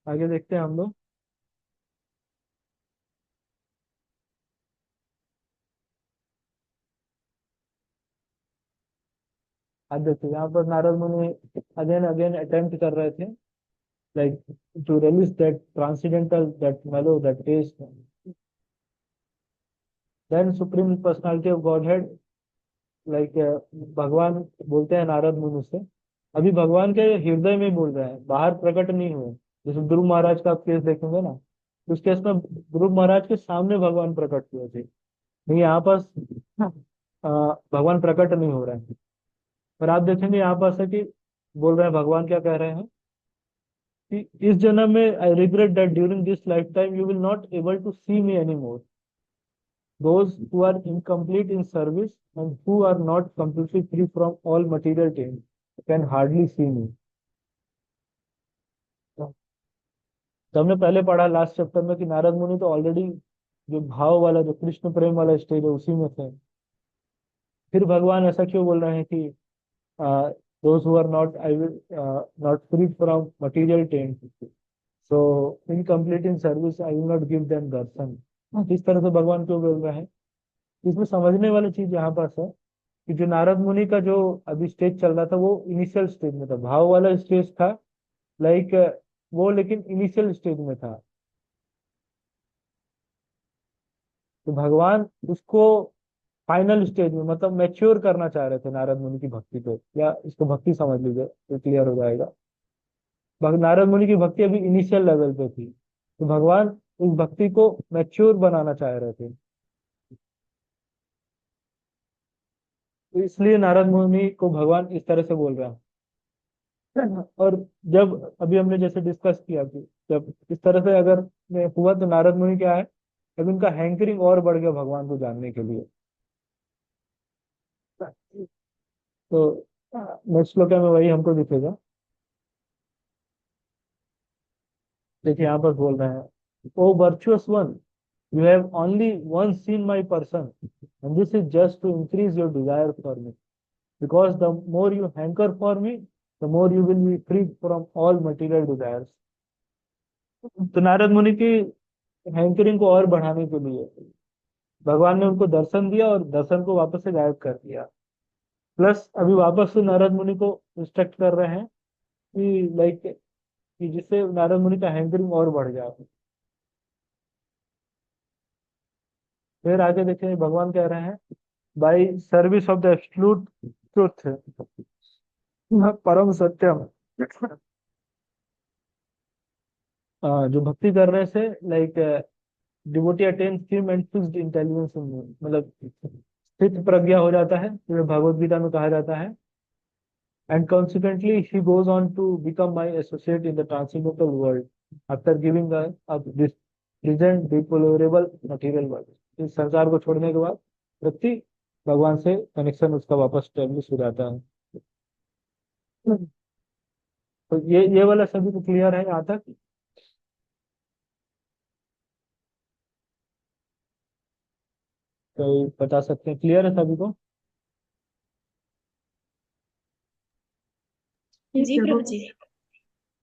A: आगे देखते हैं हम लोग। आज देखिए यहाँ पर नारद मुनि अगेन अगेन अटेम्प्ट कर रहे थे, like to release that transcendental, that mellow, that taste. Then supreme personality of Godhead, like भगवान बोलते हैं नारद मुनि से, अभी भगवान के हृदय में बोल रहे हैं, बाहर प्रकट नहीं हुए। जैसे ध्रुव महाराज का आप केस देखेंगे ना, तो उस केस में ध्रुव महाराज के सामने भगवान प्रकट हुए थे, लेकिन यहाँ पास भगवान प्रकट नहीं हो रहे हैं। पर आप देखेंगे यहाँ पास है कि बोल रहे हैं, भगवान क्या कह रहे हैं कि इस जन्म में I regret that during this life time you will not able to see me any more. Those who are incomplete in service and who are not completely free from all material taint can hardly see me. तो हमने पहले पढ़ा लास्ट चैप्टर में कि नारद मुनि तो ऑलरेडी जो भाव वाला, जो कृष्ण प्रेम वाला स्टेज है उसी में थे। फिर भगवान ऐसा क्यों बोल रहे हैं कि those who are not I will not free from material taint, so incomplete in service I will not give them darshan। इस तरह से भगवान क्यों बोल रहे हैं? इसमें समझने वाली चीज यहाँ पास है कि जो नारद मुनि का जो अभी स्टेज चल रहा था वो इनिशियल स्टेज में था, भाव वाला स्टेज था, लाइक वो लेकिन इनिशियल स्टेज में था। तो भगवान उसको फाइनल स्टेज में मतलब मैच्योर करना चाह रहे थे नारद मुनि की भक्ति को, या इसको भक्ति समझ लीजिए तो क्लियर हो जाएगा। नारद मुनि की भक्ति अभी इनिशियल लेवल पे थी, तो भगवान उस भक्ति को मैच्योर बनाना चाह रहे थे। तो इसलिए नारद मुनि को भगवान इस तरह से बोल रहे हैं। और जब अभी हमने जैसे डिस्कस किया कि जब इस तरह से अगर हुआ तो नारद मुनि क्या है, अभी उनका हैंकरिंग और बढ़ गया भगवान को जानने के लिए। तो नेक्स्ट श्लोक में वही हमको दिखेगा। देखिए यहाँ पर बोल रहे हैं, O virtuous one, you have only once seen my person and this is just to increase your desire for me, because the more you hanker for me the more you will be free from all material desires। तो नारद मुनि की हैंकरिंग को और बढ़ाने के लिए भगवान ने उनको दर्शन दिया और दर्शन को वापस से गायब कर दिया। प्लस अभी वापस से नारद मुनि को इंस्ट्रक्ट कर रहे हैं कि लाइक कि जिससे नारद मुनि का हैंकरिंग और बढ़ जाए। फिर आगे देखें भगवान कह रहे हैं, by service of the absolute truth, param satyam, जो भक्ति करने से like devotee attains firm and fixed intelligence in me, मतलब स्थित प्रज्ञा हो जाता है, जो भगवत गीता में कहा जाता है। And consequently he goes on to become my associate in the transcendental world after giving up this present deplorable material world। इस संसार को छोड़ने के बाद व्यक्ति भगवान से कनेक्शन उसका वापस स्टेब्लिश हो जाता है। तो ये वाला सभी को क्लियर है यहाँ तक? तो बता सकते हैं क्लियर है सभी को?
C: जी प्रभु जी।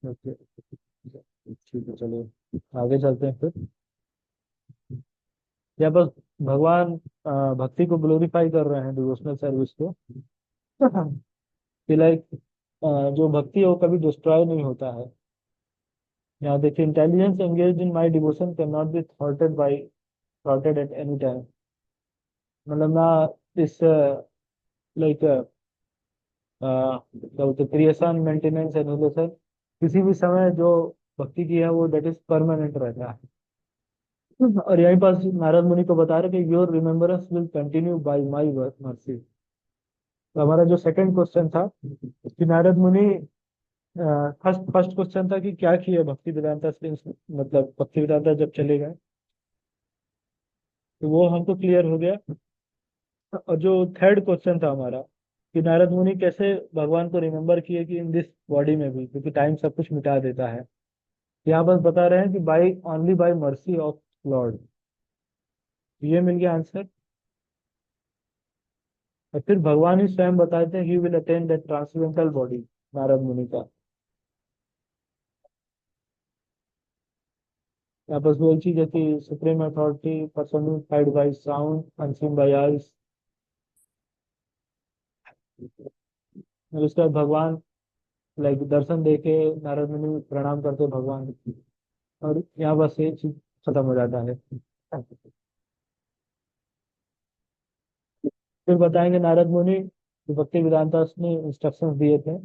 A: ओके, ठीक है, चलो आगे चलते हैं फिर। यहाँ पर भगवान भक्ति को ग्लोरीफाई कर रहे हैं, डिवोशनल सर्विस को, कि लाइक जो भक्ति है वो कभी डिस्ट्रॉय नहीं होता है। यहाँ देखिए, intelligence engage in my devotion can not be thwarted by thwarted at any time, मतलब ना इस लाइक क्या बोलते क्रिएशन मेंटेनेंस एनुलेशन किसी भी समय जो भक्ति की है वो दैट इज परमानेंट रहता है। और यहीं पास नारद मुनि को बता रहे कि your remembrance will continue by my mercy. तो हमारा जो सेकंड क्वेश्चन था कि नारद मुनि फर्स्ट फर्स्ट क्वेश्चन था कि क्या किया भक्ति वेदांता से, मतलब भक्ति वेदांता जब चले गए, तो वो हमको क्लियर हो गया। और जो थर्ड क्वेश्चन था हमारा कि नारद मुनि कैसे भगवान को रिमेम्बर किए कि इन दिस बॉडी में भी, क्योंकि टाइम सब कुछ मिटा देता है। यहाँ बस बता रहे हैं कि by only by mercy of Lord, ये मिल गया आंसर। और फिर भगवान ही स्वयं बताते हैं he will attain that transcendental body, Narada Muni का। यहाँ पर वो चीज है कि supreme authority personified by sound unseen by eyes. उसके बाद भगवान लाइक दर्शन देके नारद मुनि प्रणाम करते भगवान को। और यहाँ बस ये चीज खत्म हो जाता है। फिर बताएंगे नारद मुनि जो भक्ति वेदांता ने इंस्ट्रक्शंस दिए थे,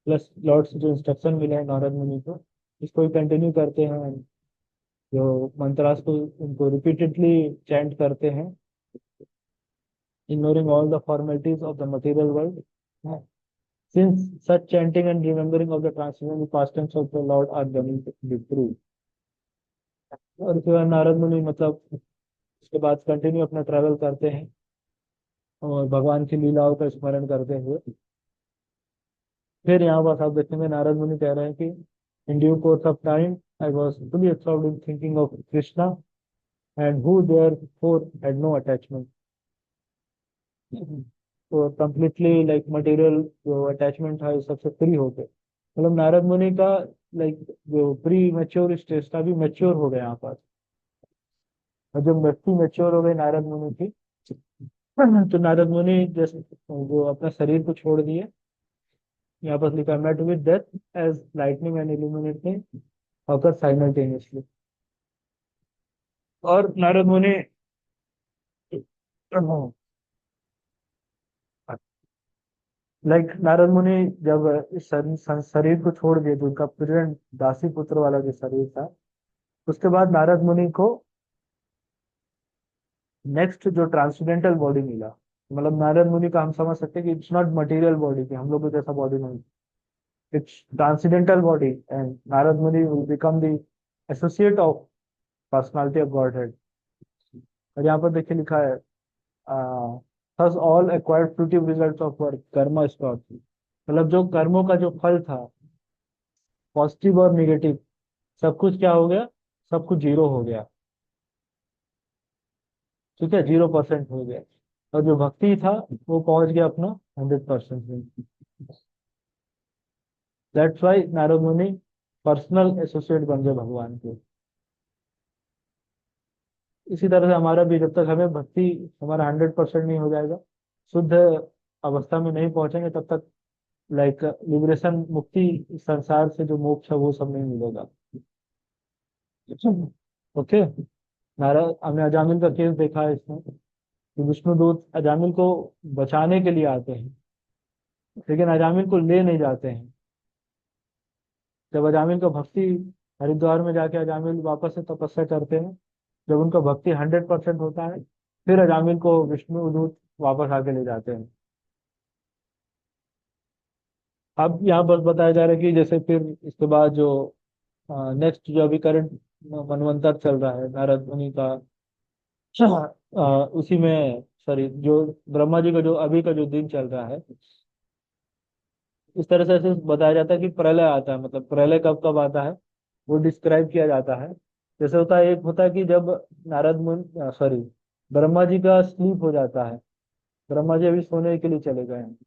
A: प्लस लॉर्ड से जो इंस्ट्रक्शन मिले हैं नारद मुनि को, इसको ही कंटिन्यू करते हैं। जो मंत्रास को उनको रिपीटेडली चैंट करते हैं, ignoring all the formalities of the material world. Since such chanting and remembering of the transcendental pastimes of the Lord are going to be true. और फिर नारद मुनि मतलब उसके बाद कंटिन्यू अपना ट्रैवल करते हैं और भगवान की लीलाओं का स्मरण करते हुए। फिर यहाँ बस आप देखेंगे नारद मुनि कह रहे हैं कि in due course of time I was fully absorbed in thinking of Krishna and who therefore had no attachment. तो कंप्लीटली लाइक मटेरियल जो अटैचमेंट था इस सबसे फ्री हो गए। मतलब नारद मुनि का लाइक जो प्री मेच्योर स्टेज था अभी मेच्योर हो गया यहाँ पर। और जब व्यक्ति मेच्योर हो गए नारद मुनि की, तो नारद मुनि जैसे वो अपना शरीर को छोड़ दिए। यहाँ पर लिखा met with death as lightning and illuminating occur simultaneously. और नारद मुनि लाइक नारद मुनि जब इस शरीर को छोड़ दिए, तो उनका प्रेजेंट दासी पुत्र वाला जो शरीर था, उसके बाद नारद मुनि को नेक्स्ट जो ट्रांसडेंटल बॉडी मिला। मतलब नारद मुनि का हम समझ सकते हैं कि इट्स नॉट मटेरियल बॉडी, कि हम लोग को जैसा बॉडी नहीं, it's transcendental body. And Narad Muni will become the associate of personality of Godhead. और यहाँ पर देखिए लिखा है thus all acquired fruitive results of work Karma stop. मतलब जो कर्मों का जो फल था पॉजिटिव और निगेटिव सब कुछ क्या हो गया, सब कुछ जीरो हो गया। ठीक है, 0% हो गया। और जो भक्ति था वो पहुंच गया अपना 100% में। दैट्स वाई नारद मुनि पर्सनल एसोसिएट बन गए भगवान के। इसी तरह से हमारा भी जब तक हमें भक्ति हमारा 100% नहीं हो जाएगा, शुद्ध अवस्था में नहीं पहुंचेंगे, तब तक लाइक लिबरेशन मुक्ति इस संसार से जो मोक्ष है वो सब नहीं मिलेगा। ओके, नारद हमने अजामिल का केस देखा है इसमें कि विष्णुदूत अजामिल को बचाने के लिए आते हैं, लेकिन अजामिल को ले नहीं जाते हैं। जब अजामिल का भक्ति हरिद्वार में जाके अजामिल वापस से तपस्या करते हैं, जब उनका भक्ति 100% होता है, फिर अजामिल को विष्णुदूत वापस आके ले जाते हैं। अब यहाँ बस बताया जा रहा है कि जैसे फिर इसके बाद जो नेक्स्ट जो अभी करंट मनवंतर चल रहा है नारद मुनि का, उसी में सॉरी जो ब्रह्मा जी का जो अभी का जो दिन चल रहा है, इस तरह से ऐसे बताया जाता है कि प्रलय आता है। मतलब प्रलय कब कब आता है वो डिस्क्राइब किया जाता है। जैसे होता है, एक होता है कि जब नारद मुनि सॉरी ब्रह्मा जी का स्लीप हो जाता है, ब्रह्मा जी अभी सोने के लिए चले गए हैं।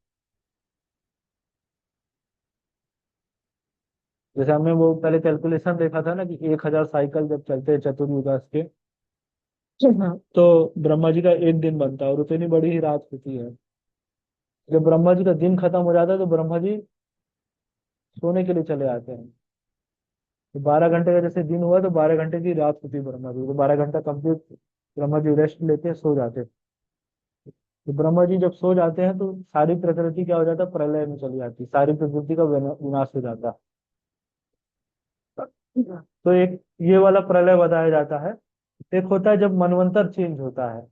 A: जैसे हमने वो पहले कैलकुलेशन देखा था ना कि 1000 साइकिल जब चलते हैं चतुर्युगा के, तो ब्रह्मा जी का एक दिन बनता है और उतनी बड़ी ही रात होती है। जब ब्रह्मा जी का दिन खत्म हो जाता है तो ब्रह्मा जी सोने के लिए चले आते हैं। तो 12 घंटे का जैसे दिन हुआ तो 12 घंटे की रात होती है ब्रह्मा जी, तो 12 घंटा कंप्लीट ब्रह्मा जी रेस्ट लेते हैं, सो जाते हैं। तो ब्रह्मा जी जब सो जाते हैं तो सारी प्रकृति क्या हो जाता है, प्रलय में चली जाती है, सारी प्रकृति का विनाश हो जाता है। तो एक ये वाला प्रलय बताया जाता है। एक होता है जब मनवंतर चेंज होता है,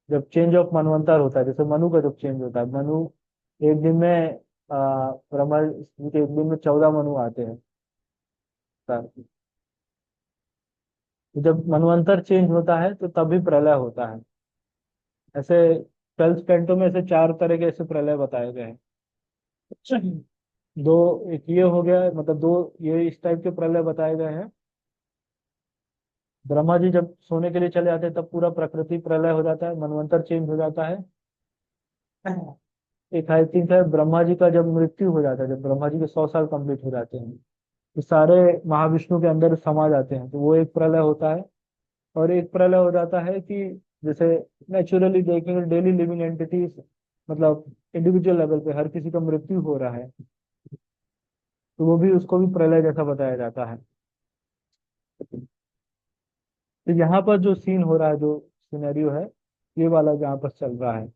A: जब चेंज ऑफ मनवंतर होता है, जैसे मनु का जब चेंज होता है, मनु एक दिन में ब्रह्मा जी के एक दिन में 14 मनु आते हैं। तो जब मनवंतर चेंज होता है तो तभी प्रलय होता है। ऐसे 12th कैंटो में ऐसे 4 तरह के ऐसे प्रलय बताए गए हैं। दो, एक ये हो गया, मतलब दो ये इस टाइप के प्रलय बताए गए हैं। ब्रह्मा जी जब सोने के लिए चले जाते हैं तब पूरा प्रकृति प्रलय हो जाता है, मनवंतर चेंज हो जाता है। एक आई थिंक है ब्रह्मा जी का जब मृत्यु हो जाता है, जब ब्रह्मा जी के 100 साल कंप्लीट हो जाते हैं तो सारे महाविष्णु के अंदर समा जाते हैं, तो वो एक प्रलय होता है। और एक प्रलय हो जाता है कि जैसे नेचुरली देखेंगे डेली लिविंग एंटिटीज, मतलब इंडिविजुअल लेवल पे हर किसी का मृत्यु हो रहा है, तो वो भी उसको भी प्रलय जैसा बताया जाता है। तो यहाँ पर जो सीन हो रहा है, जो सिनेरियो है, ये वाला जहाँ पर चल रहा है,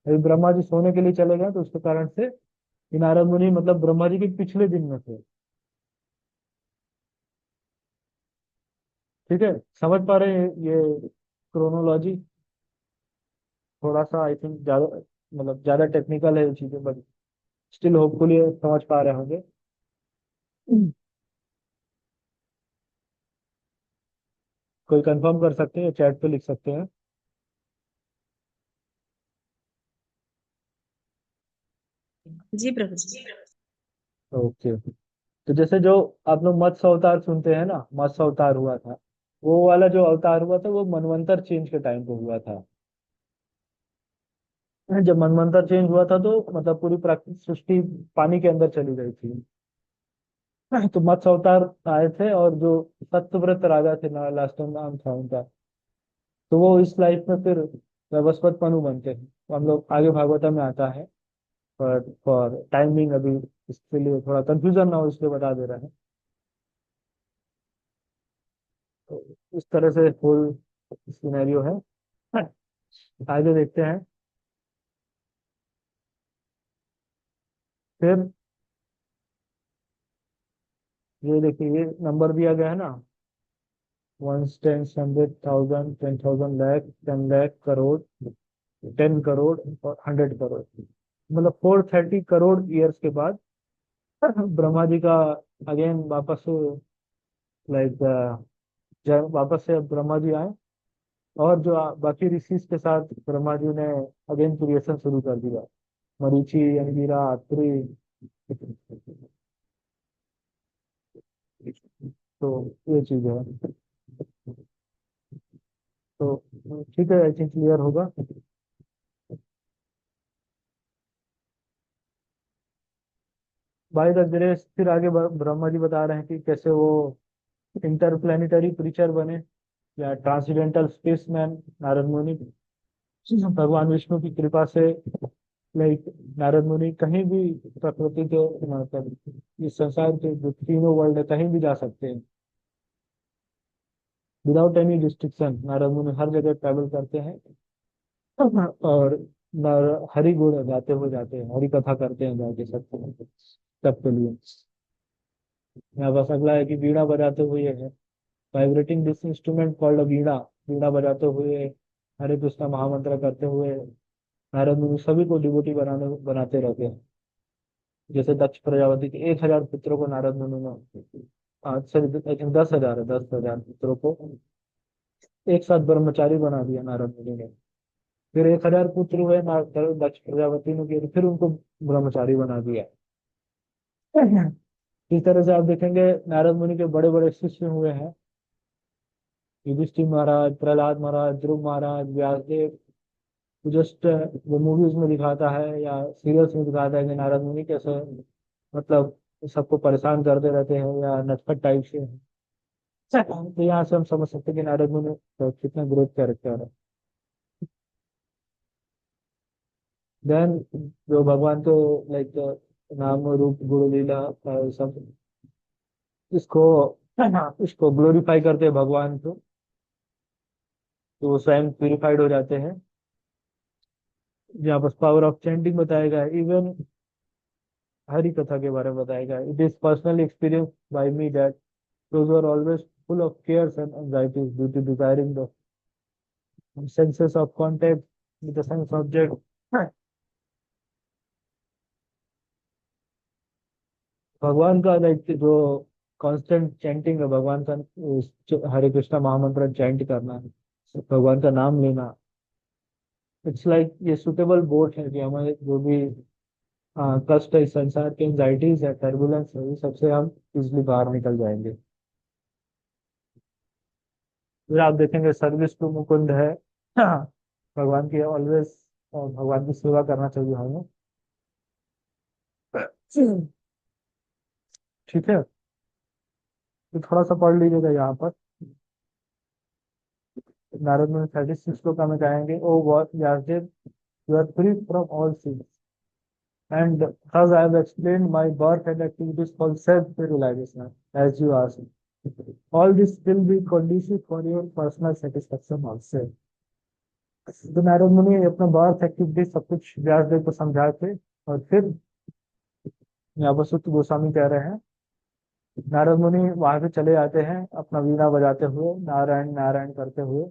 A: अभी ब्रह्मा जी सोने के लिए चले गए तो उसके कारण से ये नारद मुनि मतलब ब्रह्मा जी के पिछले दिन में थे। ठीक है, समझ पा रहे हैं ये क्रोनोलॉजी? थोड़ा सा आई थिंक ज्यादा, मतलब ज्यादा टेक्निकल है ये चीजें, बट स्टिल होपफुली समझ पा रहे होंगे। कोई कंफर्म कर सकते हैं, चैट पे लिख सकते हैं।
C: जी प्रभु जी।
A: ओके। तो जैसे जो आप लोग मत्स्य अवतार सुनते हैं ना, मत्स्य अवतार हुआ था, वो वाला जो अवतार हुआ था वो मनवंतर चेंज के टाइम पे हुआ था। जब मनवंतर चेंज हुआ था तो मतलब पूरी प्राकृतिक सृष्टि पानी के अंदर चली गई थी। तो मत्स्य अवतार आए थे, और जो सत्यव्रत राजा थे ना, लास्ट नाम था उनका, तो वो इस लाइफ में फिर वैवस्वत मनु बनते हैं। तो हम लोग आगे भागवतम में आता है, पर फॉर टाइमिंग अभी इसके लिए थोड़ा कंफ्यूजन ना हो इसलिए बता दे रहे हैं। तो इस तरह से फुल सिनेरियो है। आगे देखते हैं। फिर ये देखिए, ये नंबर दिया गया है ना, 1, 10, 100, 1000, 10,000, लाख, 10 लाख, करोड़, 10 करोड़ और 100 करोड़, मतलब 430 करोड़ ईयर्स के बाद ब्रह्मा जी का अगेन वापस लाइक जब वापस से ब्रह्मा जी आए, और जो बाकी ऋषिस के साथ ब्रह्मा जी ने अगेन क्रिएशन शुरू कर दिया। मरीचि, अंगिरा, अत्रि। तो ये चीज है। तो ठीक है, आई थिंक क्लियर होगा। बाय द ग्रेस फिर आगे ब्रह्मा जी बता रहे हैं कि कैसे वो इंटरप्लेनेटरी क्रीचर बने, या ट्रांसडेंटल स्पेसमैन नारद मुनि, भगवान विष्णु की कृपा से। लाइक नारद मुनि कहीं भी प्रकृति के, मतलब इस संसार के जो तीनों वर्ल्ड है कहीं भी जा सकते हैं विदाउट एनी रिस्ट्रिक्शन। नारद मुनि हर जगह ट्रैवल करते हैं और हरि गुण गाते हुए जाते हैं, हरि कथा करते हैं जाके सबके सबके लिए। यहाँ बस अगला है कि वीणा बजाते हुए है, वाइब्रेटिंग दिस इंस्ट्रूमेंट कॉल्ड वीणा। वीणा बजाते हुए, हरे कृष्णा महामंत्र करते हुए नारद मुनि सभी को डिवोटी बनाते रहते हैं। जैसे दक्ष प्रजापति के 1,000 पुत्रों को नारद मुनि ने, आज से आई थिंक 10,000 है, 10,000 पुत्रों को एक साथ ब्रह्मचारी बना दिया नारद मुनि ने। फिर 1,000 पुत्र हुए दक्ष प्रजापति ने, फिर उनको ब्रह्मचारी बना दिया। इस तरह से आप देखेंगे नारद मुनि के बड़े बड़े शिष्य हुए हैं, युधिष्ठिर महाराज, प्रहलाद महाराज, ध्रुव महाराज, व्यासदेव। जस्ट वो मूवीज में दिखाता है या सीरियल्स में दिखाता है कि नारद मुनि कैसे मतलब सबको परेशान करते रहते हैं या नटखट टाइप से हैं। तो यहाँ से हम समझ सकते हैं कि नारद मुनि तो कितना ग्रेट कैरेक्टर है। देन जो भगवान को लाइक नाम रूप गुरु लीला सब इसको इसको ग्लोरीफाई करते हैं भगवान को। तो वो स्वयं प्यूरिफाइड हो जाते हैं। यहाँ पर पावर ऑफ चैंटिंग बताया गया है। इवन हरि कथा के बारे में बताया गया है। It is personal experience by me that those who are always full of cares and anxieties due to desiring the senses of contact with the sense object. भगवान का लाइक जो कांस्टेंट चैंटिंग है, भगवान का हरे कृष्णा महामंत्र चैंट करना, भगवान का नाम लेना, इट्स लाइक ये सुटेबल बोट है कि हमारे जो भी कष्ट है इस संसार के, एंजाइटीज है, टर्बुलेंस है, ये सबसे हम इजिली बाहर निकल जाएंगे। फिर आप देखेंगे सर्विस टू मुकुंद है। भगवान की ऑलवेज, भगवान की सेवा करना चाहिए हमें। ठीक है, तो थोड़ा सा पढ़ लीजिएगा यहाँ पर। नारद मुनि 36 श्लोक में कहेंगे, O Vyasadev, you are free from all sins and thus I have explained my birth and activities for self-realization as you asked. All this will be conducive for your personal satisfaction also. तो नारद मुनि अपना बर्थ एक्टिविटी सब कुछ व्यासदेव को समझाए थे, और फिर यहाँ पर सुत गोस्वामी कह रहे हैं, नारद मुनि वहां से चले जाते हैं अपना वीणा बजाते हुए, नारायण नारायण करते हुए,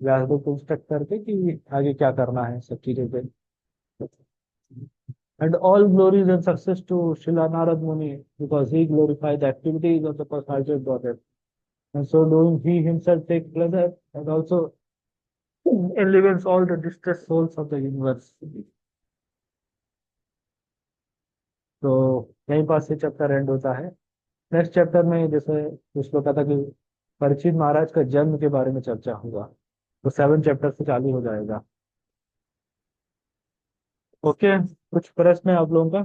A: व्यासदेव को इंस्ट्रक्ट करके कि आगे क्या करना है सब चीजें पे। And all glories and success to Srila Narad Muni, because he glorified the activities of the personality of Godhead. And so doing, he himself takes pleasure and also enlivens all the distressed souls of the universe. तो यहीं पास से चैप्टर एंड होता है। नेक्स्ट चैप्टर में जैसे कुछ लोग कहता कि परीक्षित महाराज का जन्म के बारे में चर्चा होगा, तो 7 चैप्टर से चालू हो जाएगा। ओके, कुछ प्रश्न है आप लोगों का?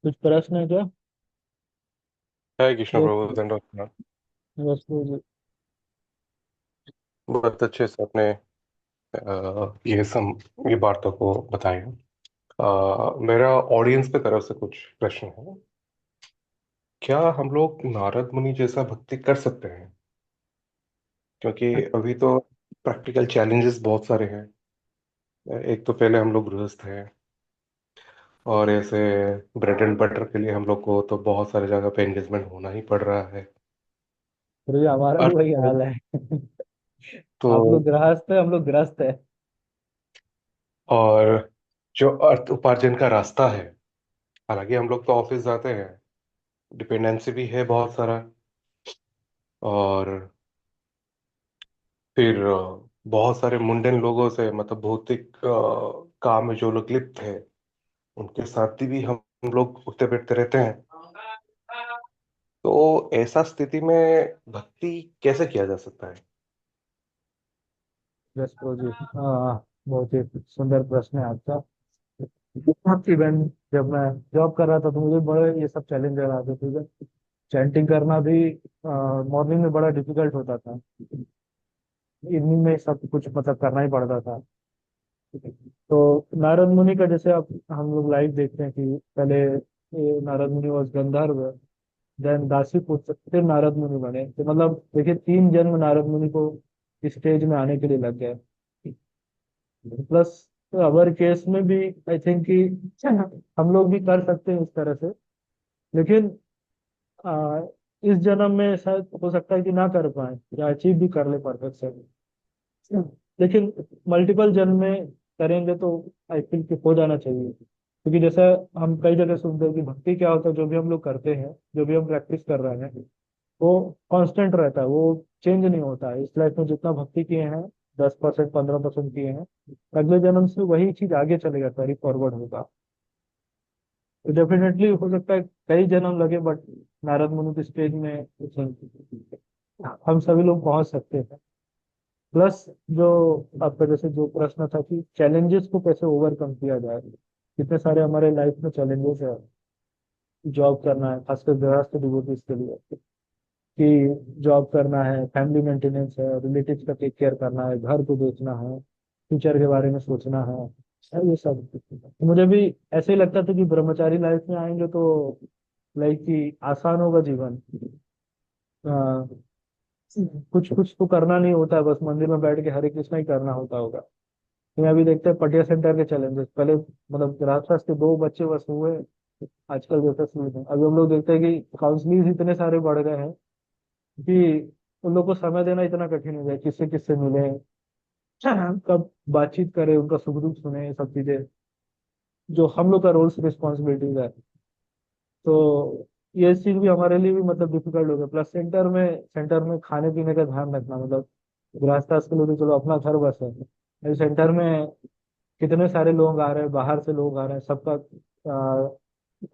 A: कुछ प्रश्न है क्या?
D: हरे कृष्ण
A: तो
D: प्रभु, दंडवत प्रणाम।
A: बस
D: बहुत अच्छे से आपने ये वार्ता को बताया। मेरा ऑडियंस की तरफ से कुछ प्रश्न है। क्या हम लोग नारद मुनि जैसा भक्ति कर सकते हैं? क्योंकि अभी तो प्रैक्टिकल चैलेंजेस बहुत सारे हैं। एक तो पहले हम लोग गृहस्थ हैं, और ऐसे ब्रेड एंड बटर के लिए हम लोग को तो बहुत सारी जगह पे एंगेजमेंट होना ही पड़ रहा है।
A: फिर भी हमारा भी
D: अर्थ
A: वही हाल है।
D: तो
A: आप लोग गृहस्थ है, हम लोग ग्रस्त है।
D: और जो अर्थ उपार्जन का रास्ता है, हालांकि हम लोग तो ऑफिस जाते हैं, डिपेंडेंसी भी है बहुत सारा, और फिर बहुत सारे मुंडन लोगों से, मतलब भौतिक काम में जो लोग लिप्त हैं, उनके साथ भी हम लोग उठते बैठते रहते हैं। तो ऐसा स्थिति में भक्ति कैसे किया जा सकता है?
A: यस प्रभु जी, बहुत ही सुंदर प्रश्न है आपका। इवन जब मैं जॉब कर रहा था तो मुझे बड़े ये सब चैलेंज आ रहे थे। चैंटिंग करना भी मॉर्निंग में बड़ा डिफिकल्ट होता था, इवनिंग में सब कुछ मतलब करना ही पड़ता था। तो नारद मुनि का जैसे आप हम लोग लाइव देखते हैं कि पहले ये नारद मुनि वॉज गंधर्व, देन दासी पुत्र, फिर नारद मुनि बने। तो मतलब देखिए 3 जन्म नारद मुनि को स्टेज में आने के लिए लग गए। प्लस अवर केस में भी आई थिंक कि हम लोग भी कर सकते हैं इस तरह से, लेकिन आ, इस जन्म में शायद हो सकता है कि ना कर पाए या अचीव भी कर ले परफेक्शन, लेकिन मल्टीपल जन्म में करेंगे तो आई थिंक कि हो जाना चाहिए। क्योंकि जैसा हम कई जगह सुनते हैं कि भक्ति क्या होता है, जो भी हम लोग करते हैं, जो भी हम प्रैक्टिस कर रहे हैं, वो कांस्टेंट रहता है, वो चेंज नहीं होता है। इस लाइफ में जितना भक्ति किए हैं, 10% 15% किए हैं, अगले जन्म से वही चीज आगे चलेगा, कैरी फॉरवर्ड होगा। तो डेफिनेटली हो सकता है कई जन्म लगे, बट नारद मुनि के स्टेज में हम सभी लोग पहुंच सकते हैं। प्लस जो आपका जैसे जो प्रश्न था कि चैलेंजेस को कैसे ओवरकम किया जाए, कितने सारे हमारे लाइफ में चैलेंजेस है। जॉब करना है, खासकर गृहस्थ डिवोटीज के लिए, कि जॉब करना है, फैमिली मेंटेनेंस है, रिलेटिव्स का टेक केयर करना है, घर को देखना है, फ्यूचर के बारे में सोचना है, ये सब। तो मुझे भी ऐसे ही लगता था कि ब्रह्मचारी लाइफ में आएंगे तो लाइक कि आसान होगा जीवन। आ, कुछ कुछ तो करना नहीं होता है, बस मंदिर में बैठ के हरे कृष्णा ही करना होता होगा। तो अभी देखते हैं पटिया सेंटर के चैलेंजेस। पहले मतलब राक्षस के 2 बच्चे बस हुए, आजकल जैसा सीन है। अभी हम लोग देखते हैं कि काउंसलिंग इतने सारे बढ़ गए हैं कि उन लोग को समय देना इतना कठिन हो गया है। किससे किससे मिले, कब बातचीत करें, उनका सुख दुख सुने, ये सब चीजें जो हम लोग का रोल्स रिस्पॉन्सिबिलिटीज है। तो ये चीज भी हमारे लिए भी मतलब डिफिकल्ट हो गया। प्लस सेंटर में खाने पीने का ध्यान रखना, मतलब गृहस्थ के लिए तो चलो अपना घर बस है, अभी सेंटर में कितने सारे लोग आ रहे हैं, बाहर से लोग आ रहे हैं, सबका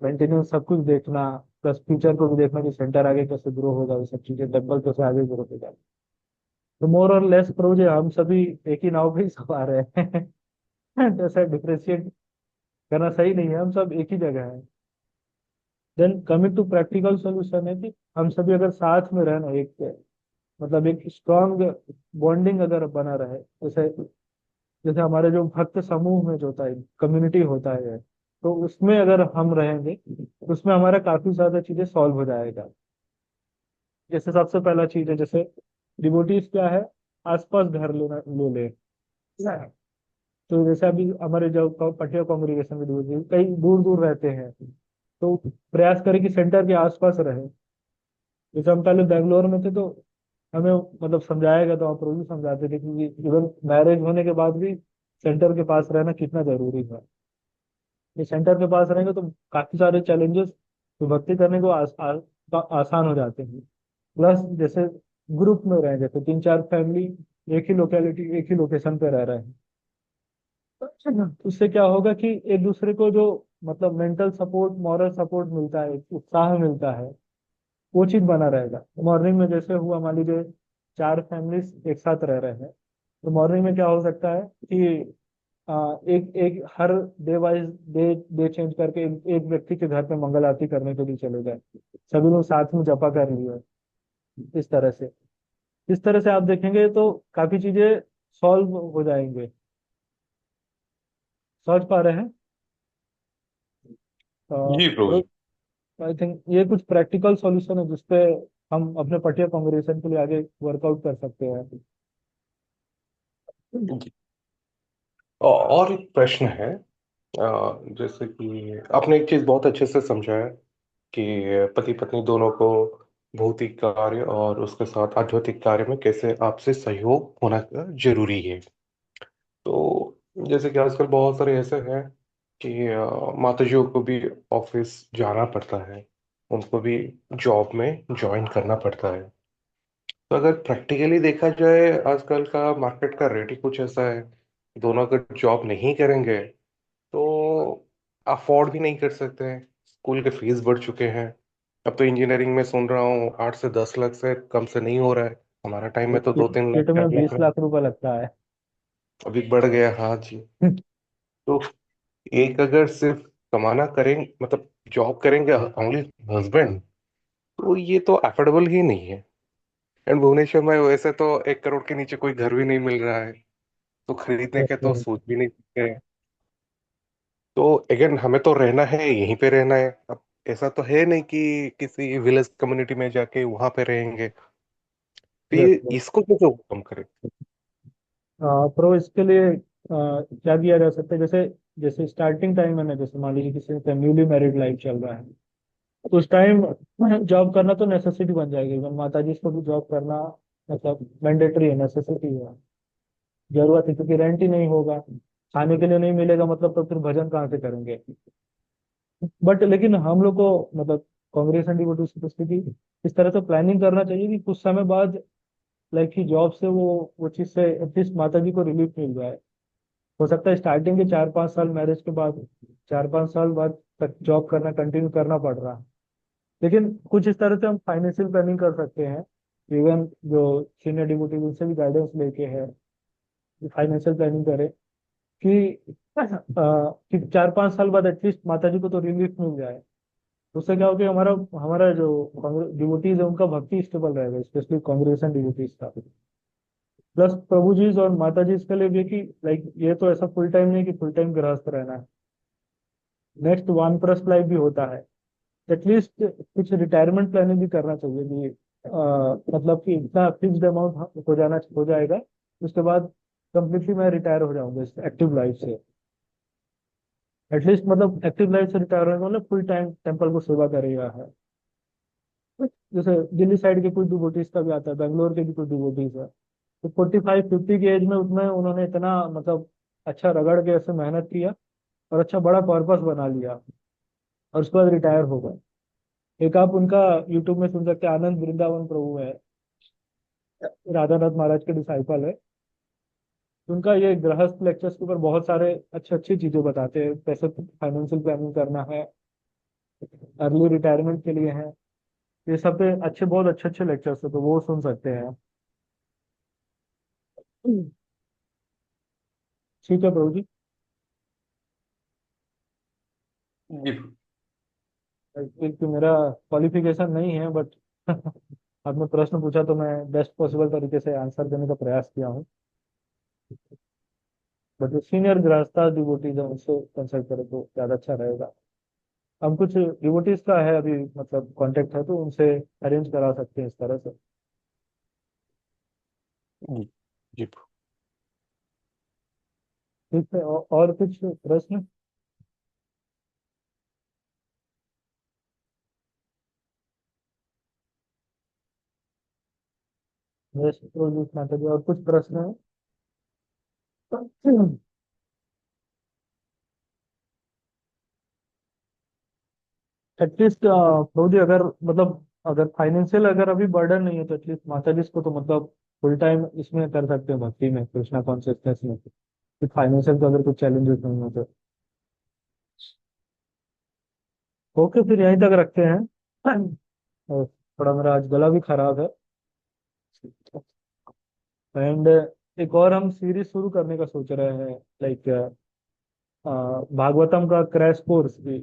A: मेंटेनेंस सब कुछ देखना। प्लस फ्यूचर को भी देखना कि सेंटर आगे कैसे ग्रो होगा, ये सब चीजें, टेम्पल कैसे आगे ग्रो होगा। तो मोर और लेस प्रोजे हम सभी एक ही नाव पे ही सवार है। जैसा डिफ्रेंशिएट करना सही नहीं है, हम सब एक ही जगह है। Then coming to practical solution है कि हम सभी अगर साथ में रहना, एक मतलब एक स्ट्रॉन्ग बॉन्डिंग अगर बना रहे, जैसे जैसे हमारे जो भक्त समूह में जो होता है, कम्युनिटी होता है, तो उसमें अगर हम रहेंगे तो उसमें हमारा काफी ज्यादा चीजें सॉल्व हो जाएगा। जैसे सबसे पहला चीज है, जैसे डिवोटीज क्या है, आसपास घर लेना ले ले। तो जैसे अभी हमारे जो पटिया कॉन्ग्रेगेशन के डिवोटीज कई दूर दूर रहते हैं, तो प्रयास करें कि सेंटर के आसपास रहे। जैसे हम पहले बेंगलोर में थे, तो हमें मतलब समझाया गया, तो आप रोज समझाते थे कि इवन मैरिज होने के बाद भी सेंटर के पास रहना कितना जरूरी है। ये सेंटर के पास रहेंगे तो काफी सारे चैलेंजेस तो भक्ति करने को आसान हो जाते हैं। प्लस जैसे ग्रुप में रहे, जैसे 3-4 फैमिली एक ही लोकेलिटी, एक ही लोकेशन पे रह रहे हैं, तो उससे क्या होगा कि एक दूसरे को जो मतलब मेंटल सपोर्ट, मॉरल सपोर्ट मिलता है, उत्साह मिलता है, वो चीज बना रहेगा। मॉर्निंग में जैसे हुआ, मान लीजिए 4 फैमिलीज एक साथ रह रहे हैं, तो मॉर्निंग में क्या हो सकता है कि एक एक हर day wise day day change करके एक व्यक्ति के घर पे मंगल आरती करने के लिए चले गए, सभी लोग साथ में जपा कर लिए। इस तरह से आप देखेंगे तो काफी चीजें सॉल्व हो जाएंगे। समझ पा रहे हैं?
D: जी प्रभु जी।
A: तो आई थिंक ये कुछ प्रैक्टिकल सॉल्यूशन है जिसपे हम अपने पटिया कांग्रेगेशन के लिए आगे वर्कआउट कर सकते हैं।
D: जी। और एक प्रश्न है। जैसे कि आपने एक चीज बहुत अच्छे से समझाया कि पति पत्नी दोनों को भौतिक कार्य और उसके साथ आध्यात्मिक कार्य में कैसे आपसे सहयोग होना जरूरी है। तो जैसे कि आजकल बहुत सारे ऐसे हैं कि माताजियों को भी ऑफिस जाना पड़ता है, उनको भी जॉब में ज्वाइन करना पड़ता है। तो अगर प्रैक्टिकली देखा जाए, आजकल का मार्केट का रेट ही कुछ ऐसा है, दोनों अगर जॉब नहीं करेंगे तो अफोर्ड भी नहीं कर सकते हैं। स्कूल के फीस बढ़ चुके हैं। अब तो इंजीनियरिंग में सुन रहा हूँ 8 से 10 लाख से कम से नहीं हो रहा है। हमारा टाइम में तो दो
A: किट
D: तीन लाख
A: किट में
D: चार लाख
A: 20 लाख रुपए लगता है।
D: अभी बढ़ गया। हाँ जी। तो एक अगर सिर्फ कमाना करेंगे, मतलब जॉब करेंगे ओनली हस्बैंड, तो ये तो अफोर्डेबल ही नहीं है। एंड भुवनेश्वर में वैसे तो 1 करोड़ के नीचे कोई घर भी नहीं मिल रहा है, तो खरीदने के तो सोच भी नहीं सकते हैं। तो अगेन हमें तो रहना है, यहीं पे रहना है। अब ऐसा तो है नहीं कि किसी विलेज कम्युनिटी में जाके वहां पे रहेंगे। तो
A: यस।
D: ये इसको कैसे ओवरकम करें?
A: प्रो इसके लिए क्या किया जा सकता है, जैसे जैसे स्टार्टिंग टाइम है ना, जैसे मान लीजिए किसी का न्यूली मैरिड लाइफ चल रहा है, तो उस टाइम जॉब करना तो नेसेसिटी बन जाएगी। इवन माता जी को भी जॉब करना मतलब मैंडेटरी है, नेसेसिटी है, जरूरत है, क्योंकि रेंट ही नहीं होगा, खाने के लिए नहीं मिलेगा, मतलब तो फिर भजन कहाँ से करेंगे। बट लेकिन हम लोग को मतलब कांग्रेस एंड डिवोटीज की स्थिति इस तरह से प्लानिंग करना चाहिए कि कुछ समय बाद लाइक की जॉब से वो चीज से एटलीस्ट माता जी को रिलीफ मिल जाए। हो सकता है स्टार्टिंग के 4-5 साल मैरिज के बाद, 4-5 साल बाद तक जॉब करना कंटिन्यू करना पड़ रहा है। लेकिन कुछ इस तरह से हम फाइनेंशियल प्लानिंग कर सकते हैं। इवन जो सीनियर डिवोटी उनसे भी गाइडेंस लेके है, फाइनेंशियल प्लानिंग करें कि कि 4-5 साल बाद एटलीस्ट माता जी को तो रिलीफ मिल जाए। उससे क्या हो कि हमारा हमारा जो डिवोटीज है उनका भक्ति स्टेबल रहेगा, स्पेशली कांग्रेगेशन डिवोटीज का। प्लस प्रभु जी और माता जी के लिए भी कि लाइक ये तो ऐसा फुल टाइम नहीं कि फुल टाइम गृहस्थ रहना है, नेक्स्ट वानप्रस्थ लाइफ भी होता है। एटलीस्ट कुछ रिटायरमेंट प्लानिंग भी करना चाहिए कि मतलब कि इतना फिक्स्ड अमाउंट हो जाएगा, उसके बाद कंप्लीटली मैं रिटायर हो जाऊंगा इस एक्टिव लाइफ से। एटलीस्ट मतलब एक्टिव लाइफ से रिटायर होने का मतलब फुल टाइम टेम्पल को सेवा करेगा है। जैसे दिल्ली साइड के कुछ डिवोटीज का भी आता है, बेंगलोर के भी कुछ डिवोटीज है, तो 45-50 की एज में उतना उन्होंने इतना मतलब अच्छा रगड़ के ऐसे मेहनत किया और अच्छा बड़ा पर्पस बना लिया और उसके बाद रिटायर हो गए। एक आप उनका यूट्यूब में सुन सकते हैं, आनंद वृंदावन प्रभु है, राधा नाथ महाराज के डिसाइपल है। उनका ये गृहस्थ लेक्चर्स के ऊपर बहुत सारे अच्छी अच्छी चीजें बताते हैं, कैसे फाइनेंशियल प्लानिंग करना है, अर्ली रिटायरमेंट के लिए है, ये सब पे अच्छे बहुत अच्छे अच्छे लेक्चर्स है, तो वो सुन सकते हैं। ठीक है प्रभु जी।
D: जी।
A: क्योंकि मेरा क्वालिफिकेशन नहीं है, बट आपने प्रश्न पूछा तो मैं बेस्ट पॉसिबल तरीके से आंसर देने का प्रयास किया हूँ। बट जो सीनियर गृहस्था डिवोटीज है उनसे कंसल्ट करें तो ज्यादा अच्छा रहेगा। हम कुछ डिवोटीज का है अभी मतलब कांटेक्ट है, तो उनसे अरेंज करा सकते हैं इस तरह से।
D: जी। जी।
A: ठीक है, और कुछ प्रश्न? वैसे तो लिखना चाहिए, और कुछ प्रश्न है? एटलीस्ट प्रभु जी अगर मतलब अगर फाइनेंशियल अगर अभी बर्डन नहीं है तो एटलीस्ट माता जी को तो मतलब फुल टाइम इसमें कर सकते हैं, भक्ति में, कृष्णा कॉन्शियसनेस में। फाइनेंशियल तो अगर कुछ चैलेंजेस नहीं हो तो ओके, फिर यहीं तक रखते हैं। और थोड़ा मेरा आज गला भी खराब है, एंड एक और हम सीरीज शुरू करने का सोच रहे हैं, लाइक भागवतम का क्रैश कोर्स भी,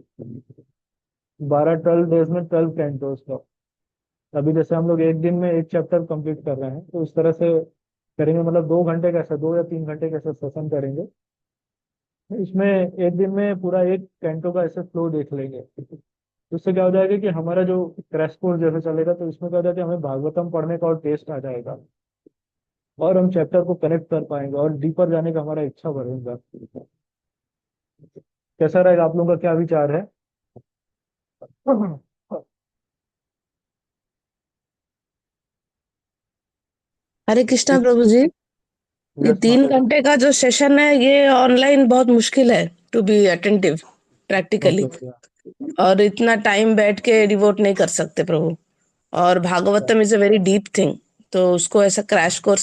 A: 12-12 डेज में 12 कैंटोस का। अभी जैसे हम लोग एक दिन में एक चैप्टर कंप्लीट कर रहे हैं, तो इस तरह से करेंगे, मतलब 2 घंटे का ऐसा 2 या 3 घंटे का ऐसा सेशन करेंगे। इसमें एक दिन में पूरा एक कैंटो का ऐसे फ्लो देख लेंगे, तो इससे क्या हो जाएगा कि हमारा जो क्रैश कोर्स जैसे चलेगा, तो इसमें क्या हो जाएगा कि हमें भागवतम पढ़ने का और टेस्ट आ जाएगा, और हम चैप्टर को कनेक्ट कर पाएंगे और डीपर जाने का हमारा इच्छा बढ़ेगा। कैसा रहेगा, आप लोगों का क्या विचार है?
F: हरे कृष्णा प्रभु जी। ये
A: यस
F: 3 घंटे का जो सेशन है ये ऑनलाइन बहुत मुश्किल है to be attentive practically,
A: okay.
F: और इतना टाइम बैठ के डिवोट नहीं कर सकते प्रभु। और Bhagavatam is a very deep thing, तो उसको ऐसा क्रैश कोर्स